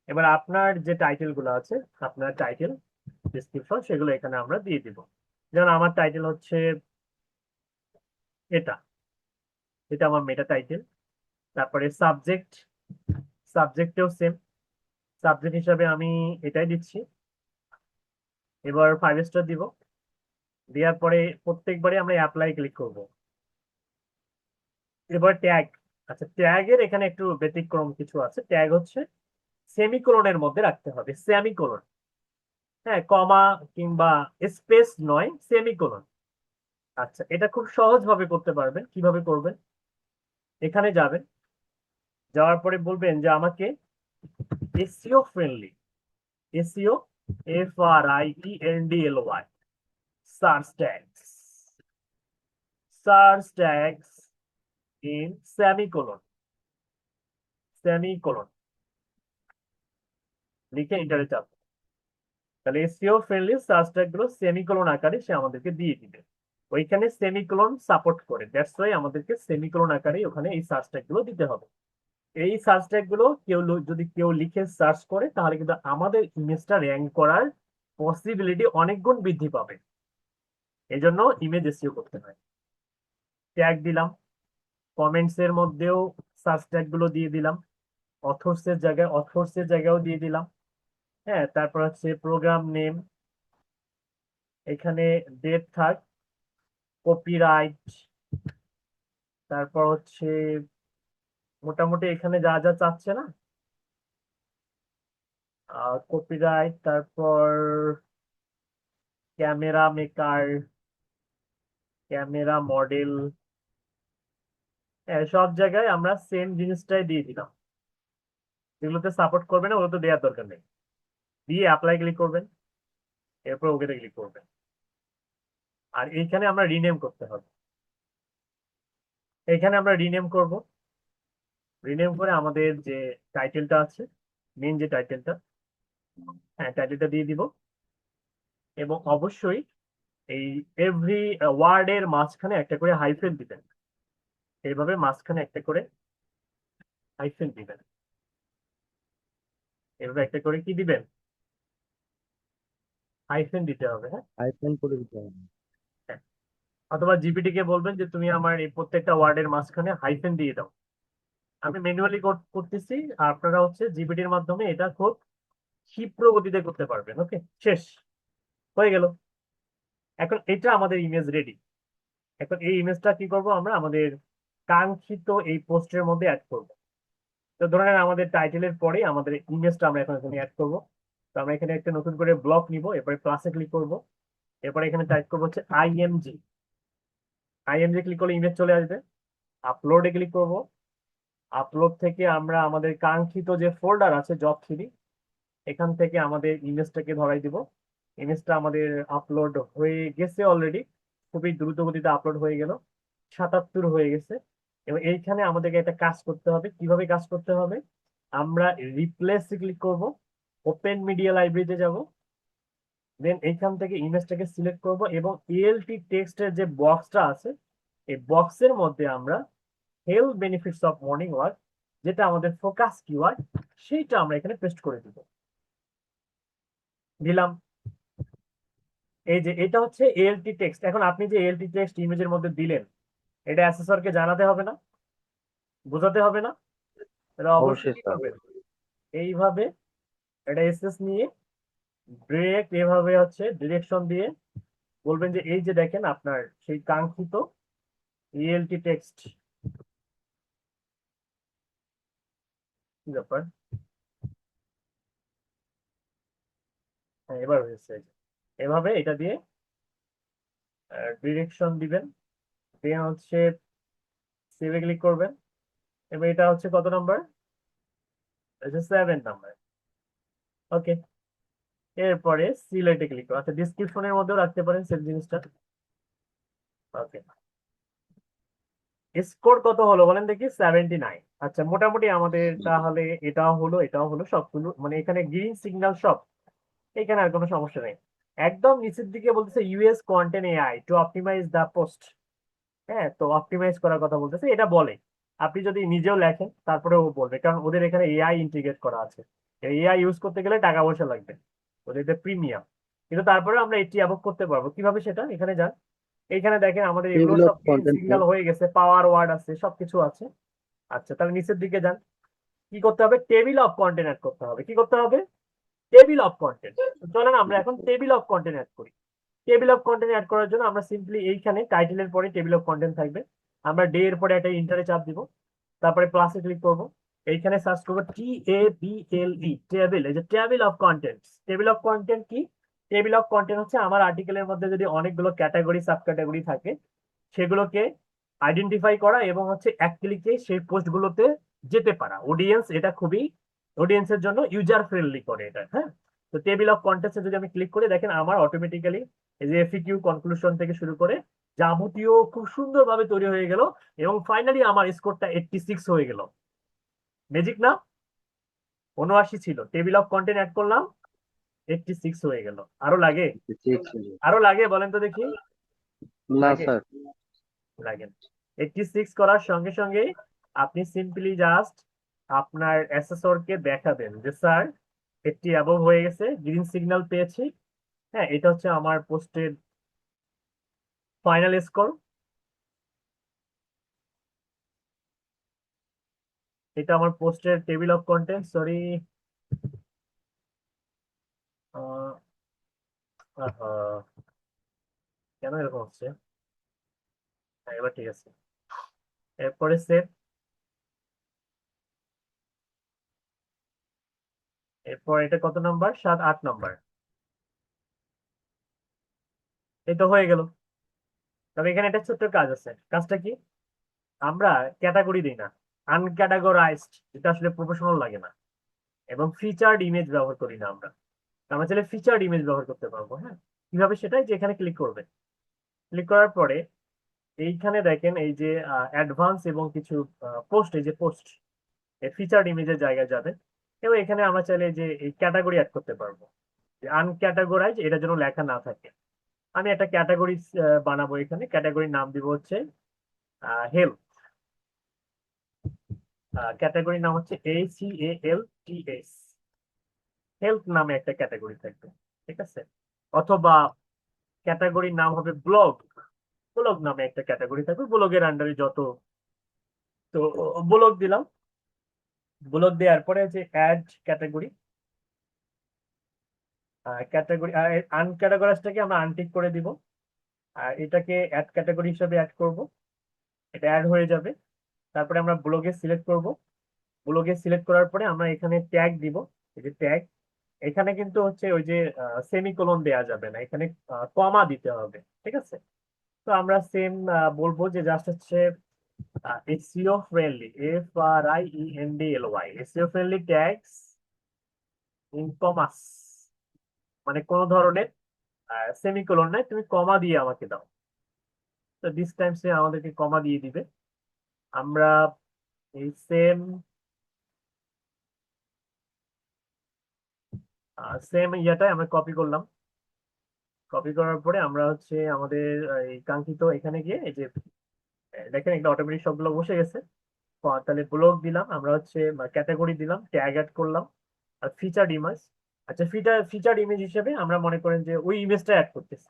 এবার আপনার যে টাইটেল গুলো আছে, আপনার টাইটেল ডিসক্রিপশন, সেগুলো এখানে আমরা দিয়ে দিব। যেমন আমার টাইটেল হচ্ছে এটা, এটা আমার মেটা টাইটেল। তারপরে সাবজেক্ট, সাবজেক্টেও সেম, সাবজেক্ট হিসাবে আমি এটাই দিচ্ছি। এবার 5 স্টার দিব, দেওয়ার পরে প্রত্যেকবারে আমরা অ্যাপ্লাই ক্লিক করব। এবার ট্যাগ, আচ্ছা ট্যাগের এখানে একটু ব্যতিক্রম কিছু আছে। ট্যাগ হচ্ছে সেমিকোলনের মধ্যে রাখতে হবে, সেমিকোলন, হ্যাঁ, কমা কিংবা স্পেস নয়, সেমিকোলন। আচ্ছা, এটা খুব সহজ ভাবে করতে পারবেন। কিভাবে করবেন, এখানে যাবেন, যাওয়ার পরে বলবেন যে আমাকে SEO friendly, SEO FRIENDLY search tags, search tags in semicolon, semicolon লিখে এন্টারে চাপ। তাহলে এসইও ফ্রেন্ডলি সার্চ ট্যাগ গুলো সেমিকোলন আকারে সে আমাদেরকে দিয়ে দিবে। ওইখানে সেমিকোলন সাপোর্ট করে, দ্যাটস ওয়াই আমাদেরকে সেমিকোলন আকারে ওখানে এই সার্চ ট্যাগ গুলো দিতে হবে। এই সার্চ ট্যাগ গুলো যদি কেউ লিখে সার্চ করে, তাহলে কিন্তু আমাদের ইমেজটা র্যাঙ্ক করার পসিবিলিটি অনেক গুণ বৃদ্ধি পাবে। এই জন্য ইমেজ এসইও করতে হয়। ট্যাগ দিলাম, কমেন্টস এর মধ্যেও সার্চ ট্যাগ গুলো দিয়ে দিলাম, অথর্স এর জায়গাও দিয়ে দিলাম, হ্যাঁ। তারপর হচ্ছে প্রোগ্রাম নেম, এখানে ডেট থাক, কপিরাইট, তারপর হচ্ছে মোটামুটি এখানে যা যা চাচ্ছে না, কপিরাইট, তারপর ক্যামেরা মেকার, ক্যামেরা মডেল, সব জায়গায় আমরা সেম জিনিসটাই দিয়ে দিলাম। যেগুলোতে সাপোর্ট করবে না ওগুলো তো দেওয়ার দরকার নেই। দিয়ে অ্যাপ্লাই ক্লিক করবেন, এরপর ওকেতে ক্লিক করবেন। আর এইখানে আমরা রিনেম করতে হবে, এখানে আমরা রিনেম করব। রিনেম করে আমাদের যে টাইটেলটা আছে, মেন যে টাইটেলটা, হ্যাঁ টাইটেলটা দিয়ে দিব। এবং অবশ্যই এই এভরি ওয়ার্ডের মাঝখানে একটা করে হাইফেন দিবেন, এইভাবে মাঝখানে একটা করে হাইফেন দিবেন, এভাবে একটা করে কি দিবেন, হাইফেন দিতে হবে, হ্যাঁ। আইফোন করে দিতে হবে। হ্যাঁ। অথবা জিপিটি কে বলবেন যে তুমি আমার এই প্রত্যেকটা ওয়ার্ডের মাঝখানে হাইফেন দিয়ে দাও, আমি ম্যানুয়ালি করতেছি, আর আপনারা হচ্ছে জিপিটির মাধ্যমে এটা খুব ক্ষিপ্র গতিতে করতে পারবেন। ওকে, শেষ হয়ে গেল। এখন এটা আমাদের ইমেজ রেডি। এখন এই ইমেজটা কি করব, আমরা আমাদের কাঙ্ক্ষিত এই পোস্টের মধ্যে অ্যাড করব। তো ধরে নেন আমাদের টাইটেলের পরে আমাদের ইমেজটা আমরা এখন এখানে অ্যাড করব। তো আমরা এখানে একটা নতুন করে ব্লক নিব, এরপরে প্লাসে ক্লিক করব, এরপরে এখানে টাইপ করবো হচ্ছে আইএমজি। আইএমজি ক্লিক করলে ইমেজ চলে আসবে। আপলোডে ক্লিক করব। আপলোড থেকে আমরা আমাদের কাঙ্ক্ষিত যে ফোল্ডার আছে জব থ্রি, এখান থেকে আমাদের ইমেজটাকে ধরাই দিব। ইমেজটা আমাদের আপলোড হয়ে গেছে অলরেডি, খুবই দ্রুত গতিতে আপলোড হয়ে গেল, 77 হয়ে গেছে। এবং এইখানে আমাদেরকে একটা কাজ করতে হবে। কিভাবে কাজ করতে হবে, আমরা রিপ্লেসে ক্লিক করব, ওপেন মিডিয়া লাইব্রেরিতে যাব, দেন এইখান থেকে ইমেজটাকে সিলেক্ট করব এবং ইএলটি টেক্সটের যে বক্সটা আছে এই বক্সের মধ্যে আমরা health benefits of morning walk, যেটা আমাদের ফোকাস কিওয়ার্ড, সেইটা আমরা এখানে পেস্ট করে দিব। দিলাম। এই যে এটা হচ্ছে এএলটি টেক্সট। এখন আপনি যে এএলটি টেক্সট ইমেজের মধ্যে দিলেন, এটা অ্যাসেসরকে জানাতে হবে না, বোঝাতে হবে না? এটা অবশ্যই অবশ্যই কি স্যার। করবেন, এইভাবে এটা এসএস নিয়ে ডিরেক্ট এভাবে হচ্ছে ডিরেকশন দিয়ে বলবেন যে এই যে দেখেন আপনার সেই কাঙ্ক্ষিত ইএলটি টেক্সট। কি ব্যাপার? হ্যাঁ, এবার হয়েছে। এভাবে এটা দিয়ে ডিরেকশন দিবেন, দিয়ে হচ্ছে সেভে ক্লিক করবেন। এবার এটা হচ্ছে কত নাম্বার? 7 নাম্বার। ওকে, এরপরে সিলেক্টে ক্লিক করো। আচ্ছা, ডিসক্রিপশনের মধ্যেও রাখতে পারেন সেম জিনিসটা। ওকে, স্কোর কত হলো বলেন দেখি? 79। আচ্ছা, মোটামুটি আমাদের তাহলে এটাও হলো, এটাও হলো, সবগুলো মানে এখানে গ্রিন সিগন্যাল সব, এখানে আর কোনো সমস্যা নেই। একদম নিচের দিকে বলতেছে use content AI to optimise the post. হ্যাঁ, তো অপটিমাইজ করার কথা বলতেছে, এটা বলে। আপনি যদি নিজেও লেখেন তারপরে ও বলবে, কারণ ওদের এখানে এআই ইন্টিগ্রেট করা আছে। এআই ইউজ করতে গেলে টাকা পয়সা লাগবে, ওদের প্রিমিয়াম। কিন্তু তারপরে আমরা এটি অ্যাভোগ করতে পারবো কিভাবে, সেটা এখানে যান। এইখানে দেখেন আমাদের এগুলো টেবিল অফ সব গ্রিন কন্টেন্ট স্যার। সিগন্যাল হয়ে গেছে, পাওয়ার ওয়ার্ড আছে, সবকিছু আছে। আচ্ছা, তাহলে নিচের দিকে যান। কি করতে হবে? টেবিল অফ কন্টেন্ট অ্যাড করতে হবে। কি করতে হবে? Table of content. চলেন আমরা এখন টেবিল অফ কন্টেন্ট অ্যাড করি। টেবিল অফ কন্টেন্ট অ্যাড করার জন্য আমরা সিম্পলি এইখানে টাইটেলের পরে টেবিল অফ কন্টেন্ট থাকবে, আমরা ডে এর পরে একটা ইন্টারে চাপ দিব, তারপরে প্লাসে ক্লিক করব, এইখানে সার্চ করবো TABLE, টেবিল। এই যে table of content. Table of content কি? টেবিল অফ কন্টেন্ট হচ্ছে আমার আর্টিকেলের মধ্যে যদি অনেকগুলো ক্যাটাগরি সাব ক্যাটাগরি থাকে, সেগুলোকে আইডেন্টিফাই করা এবং হচ্ছে এক ক্লিকে সেই পোস্টগুলোতে যেতে পারা। অডিয়েন্স এটা খুবই, অডিয়েন্সের জন্য ইউজার ফ্রেন্ডলি করে এটা। হ্যাঁ, তো টেবিল অফ কন্টেন্টসে যদি আমি ক্লিক করি, দেখেন আমার অটোমেটিক্যালি এই যে এফিকিউ কনক্লুশন থেকে শুরু করে যাবতীয় খুব সুন্দরভাবে তৈরি হয়ে গেল, এবং ফাইনালি আমার স্কোরটা 86 হয়ে গেল। ম্যাজিক না? 79 ছিল, টেবিল অফ কন্টেন্ট অ্যাড করলাম, 86 হয়ে গেল। আরো লাগে? আরো লাগে বলেন তো দেখি? না লাগে? স্যার। লাগে না। 86 করার সঙ্গে সঙ্গে আপনি সিম্পলি জাস্ট আপনার অ্যাসেসরকে দেখাবেন যে স্যার 80 অ্যাবভ হয়ে গেছে, গ্রিন সিগন্যাল পেয়েছি। হ্যাঁ, এটা হচ্ছে আমার পোস্টের ফাইনাল স্কোর। এটা আমার পোস্টের টেবিল অফ কন্টেন্ট। সরি, কেন এরকম হচ্ছে? হ্যাঁ, এবার ঠিক আছে। এরপরে সেভ। এরপর এটা কত নাম্বার? 7, 8 নাম্বার। এই তো হয়ে গেল। তবে এখানে একটা ছোট্ট কাজ আছে। কাজটা কি? আমরা ক্যাটাগরি দিই না, আনক্যাটাগরাইজড, যেটা আসলে প্রফেশনাল লাগে না, এবং ফিচার্ড ইমেজ ব্যবহার করি না আমরা। আমরা চাইলে ফিচার্ড ইমেজ ব্যবহার করতে পারবো। হ্যাঁ, কিভাবে? সেটাই যে এখানে ক্লিক করবে। ক্লিক করার পরে এইখানে দেখেন এই যে অ্যাডভান্স এবং কিছু পোস্ট, এই যে পোস্ট, এই ফিচার্ড ইমেজের জায়গায় যাবে, এবং এখানে আমরা চাইলে যে এই ক্যাটাগরি অ্যাড করতে পারবো, যে আনক্যাটাগরাইজ, এটা যেন লেখা না থাকে। আমি একটা ক্যাটাগরি বানাবো, এখানে ক্যাটাগরির নাম দিব হচ্ছে হেলথ। ক্যাটাগরির নাম হচ্ছে ACALTS, হেলথ নামে একটা ক্যাটাগরি থাকবে। ঠিক আছে? অথবা ক্যাটাগরির নাম হবে ব্লগ, ব্লগ নামে একটা ক্যাটাগরি থাকবে, ব্লগের আন্ডারে যত। তো ব্লগ দিলাম। ব্লক দেওয়ার পরে যে অ্যাড ক্যাটাগরি, ক্যাটাগরি আনক্যাটাগরাইজটাকে আমরা আনটিক করে দিব, আর এটাকে অ্যাড ক্যাটাগরি হিসাবে অ্যাড করব, এটা অ্যাড হয়ে যাবে। তারপরে আমরা ব্লগে সিলেক্ট করব, ব্লগে সিলেক্ট করার পরে আমরা এখানে ট্যাগ দিব, এই যে ট্যাগ, এখানে কিন্তু হচ্ছে ওই যে সেমিকোলন দেয়া যাবে না, এখানে কমা দিতে হবে, ঠিক আছে। তো আমরা সেম বলবো যে জাস্ট হচ্ছে SEO friendly, FRIENDLY, SEO friendly tags in commas, মানে কোন ধরনের সেমিকোলন নাই, তুমি কমা দিয়ে আমাকে দাও। তো দিস টাইম সে আমাদেরকে কমা দিয়ে দিবে। আমরা এই সেম সেম ইয়াটাই আমরা কপি করলাম, কপি করার পরে আমরা হচ্ছে আমাদের এই কাঙ্ক্ষিত এখানে গিয়ে এই যে দেখেন একটা অটোমেটিক সবগুলো বসে গেছে। তাহলে ব্লক দিলাম, আমরা হচ্ছে ক্যাটাগরি দিলাম, ট্যাগ অ্যাড করলাম, আর ফিচার্ড ইমেজ। আচ্ছা, ফিচার্ড ইমেজ হিসেবে আমরা মনে করেন যে ওই ইমেজটা অ্যাড করতেছি।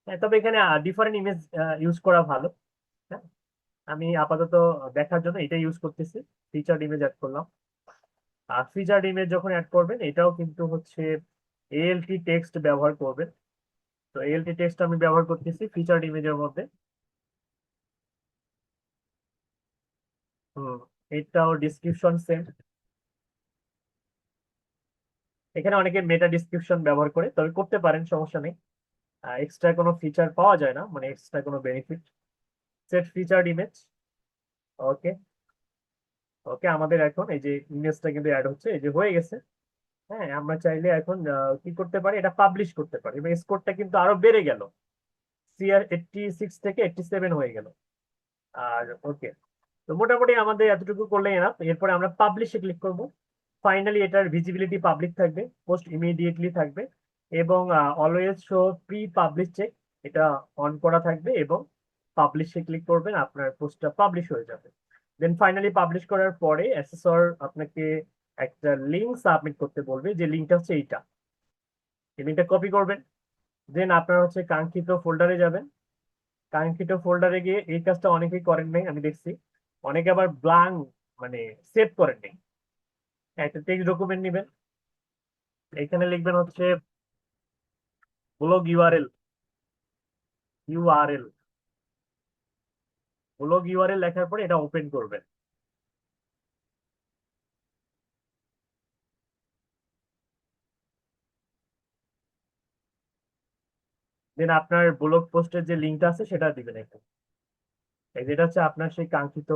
হ্যাঁ, তবে এখানে ডিফারেন্ট ইমেজ ইউজ করা ভালো। হ্যাঁ, আমি আপাতত দেখার জন্য এটা ইউজ করতেছি, ফিচার্ড ইমেজ অ্যাড করলাম। আর ফিচার্ড ইমেজ যখন অ্যাড করবেন এটাও কিন্তু হচ্ছে ALT টেক্সট ব্যবহার করবেন। তো ALT টেক্সট আমি ব্যবহার করতেছি ফিচার্ড ইমেজের মধ্যে। হুম, এটাও ডিসক্রিপশন সেম। এখানে অনেকে মেটা ডিসক্রিপশন ব্যবহার করে, তবে করতে পারেন, সমস্যা নেই। এক্সট্রা কোনো ফিচার পাওয়া যায় না, মানে এক্সট্রা কোনো বেনিফিট। সেট ফিচার্ড ইমেজ, ওকে। ওকে, আমাদের এখন এই যে ইমেজটা কিন্তু অ্যাড হচ্ছে, এই যে হয়ে গেছে। হ্যাঁ, আমরা চাইলে এখন কি করতে পারি, এটা পাবলিশ করতে পারি, এবং স্কোরটা কিন্তু আরো বেড়ে গেল, CR 86 থেকে 87 হয়ে গেল। আর ওকে, তো মোটামুটি আমাদের এতটুকু করলে এনাফ। এরপরে আমরা পাবলিশে ক্লিক করব। ফাইনালি এটার ভিজিবিলিটি পাবলিক থাকবে, পোস্ট ইমিডিয়েটলি থাকবে, এবং always show pre publish check, এটা অন করা থাকবে, এবং পাবলিশে ক্লিক করবেন, আপনার পোস্টটা পাবলিশ হয়ে যাবে। দেন ফাইনালি পাবলিশ করার পরে অ্যাসেসর আপনাকে একটা লিঙ্ক সাবমিট করতে বলবে, যে লিঙ্কটা হচ্ছে এইটা, এই লিঙ্কটা কপি করবেন। দেন আপনার হচ্ছে কাঙ্ক্ষিত ফোল্ডারে যাবেন, কাঙ্ক্ষিত ফোল্ডারে গিয়ে এই কাজটা অনেকেই করেন নাই, আমি দেখছি। অনেকে আবার ব্লাঙ্ক, মানে সেভ করেন নাই। একটা টেক্সট ডকুমেন্ট নেবেন, এখানে লিখবেন হচ্ছে ব্লগ ইউআরএল, ব্লগ ইউআরএল লেখার পরে এটা ওপেন করবেন। দেন আপনার ব্লগ পোস্টের যে লিঙ্কটা আছে সেটা দিবেন এখানে, এই যেটা হচ্ছে আপনার সেই কাঙ্ক্ষিত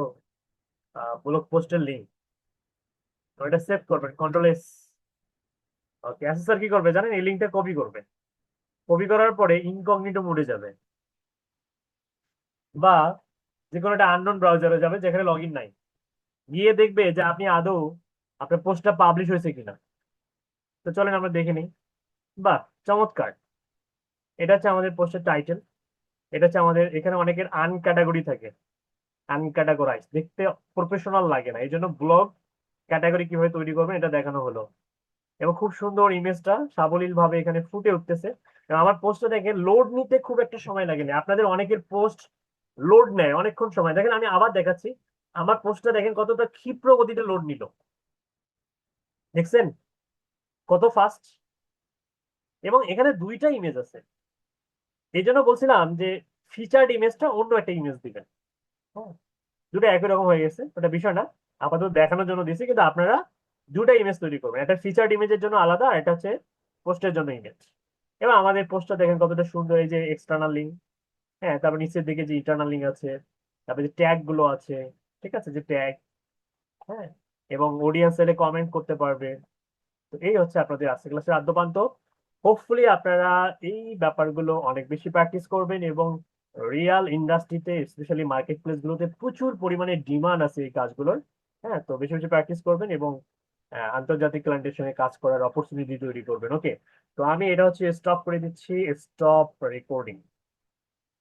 ব্লগ পোস্টের লিঙ্ক। তো এটা সেভ করবেন, কন্ট্রোল S। ওকে, অ্যাসেসর কি করবে জানেন, এই লিঙ্কটা কপি করবে, কপি করার পরে ইনকগনিটো মোডে যাবে, বা যে কোনো একটা আননোন ব্রাউজারে যাবে যেখানে লগ ইন নাই, গিয়ে দেখবে যে আপনি আদৌ আপনার পোস্টটা পাবলিশ হয়েছে কিনা। তো চলেন আমরা দেখে নিই। বাহ, চমৎকার! এটা হচ্ছে আমাদের পোস্টের টাইটেল, এটা হচ্ছে আমাদের, এখানে অনেকের আনক্যাটাগরি থাকে, আনক্যাটাগরাইজ দেখতে প্রফেশনাল লাগে না, এই জন্য ব্লগ ক্যাটাগরি কিভাবে তৈরি করবেন এটা দেখানো হলো। এবং খুব সুন্দর ইমেজটা সাবলীল ভাবে এখানে ফুটে উঠতেছে। এবং আমার পোস্টটা দেখে লোড নিতে খুব একটা সময় লাগেনি, আপনাদের অনেকের পোস্ট লোড নেয় অনেকক্ষণ সময়। দেখেন আমি আবার দেখাচ্ছি, আমার পোস্টটা দেখেন কতটা ক্ষিপ্র গতিতে লোড নিল, দেখছেন কত ফাস্ট। এবং এখানে দুইটা ইমেজ আছে, এই জন্য বলছিলাম যে ফিচার্ড ইমেজটা অন্য একটা ইমেজ দিবেন। হ্যাঁ, দুটো একই রকম হয়ে গেছে, ওটা বিষয় না, আপাতত দেখানোর জন্য দিছি। কিন্তু আপনারা দুটা ইমেজ তৈরি করবেন, একটা ফিচার্ড ইমেজের জন্য আলাদা, আর এটা হচ্ছে পোস্টের জন্য ইমেজ। এবং আমাদের পোস্টটা দেখেন কতটা সুন্দর, এই যে এক্সটার্নাল লিঙ্ক, হ্যাঁ, তারপর নিচের দিকে যে ইন্টারনাল লিঙ্ক আছে, তারপরে যে ট্যাগ গুলো আছে, ঠিক আছে, যে ট্যাগ, হ্যাঁ, এবং অডিয়েন্স এলে কমেন্ট করতে পারবে। তো এই হচ্ছে আপনাদের আজকে ক্লাসের আদ্যপান্ত। হোপফুলি আপনারা এই ব্যাপারগুলো অনেক বেশি প্র্যাকটিস করবেন, এবং রিয়াল ইন্ডাস্ট্রিতে স্পেশালি মার্কেট প্লেস গুলোতে প্রচুর পরিমাণে ডিমান্ড আছে এই কাজগুলোর। হ্যাঁ, তো বেশি বেশি প্র্যাকটিস করবেন, এবং আন্তর্জাতিক ক্লায়েন্টের সঙ্গে কাজ করার অপরচুনিটি তৈরি করবেন। ওকে, তো আমি এটা হচ্ছে স্টপ করে দিচ্ছি, স্টপ রেকর্ডিং।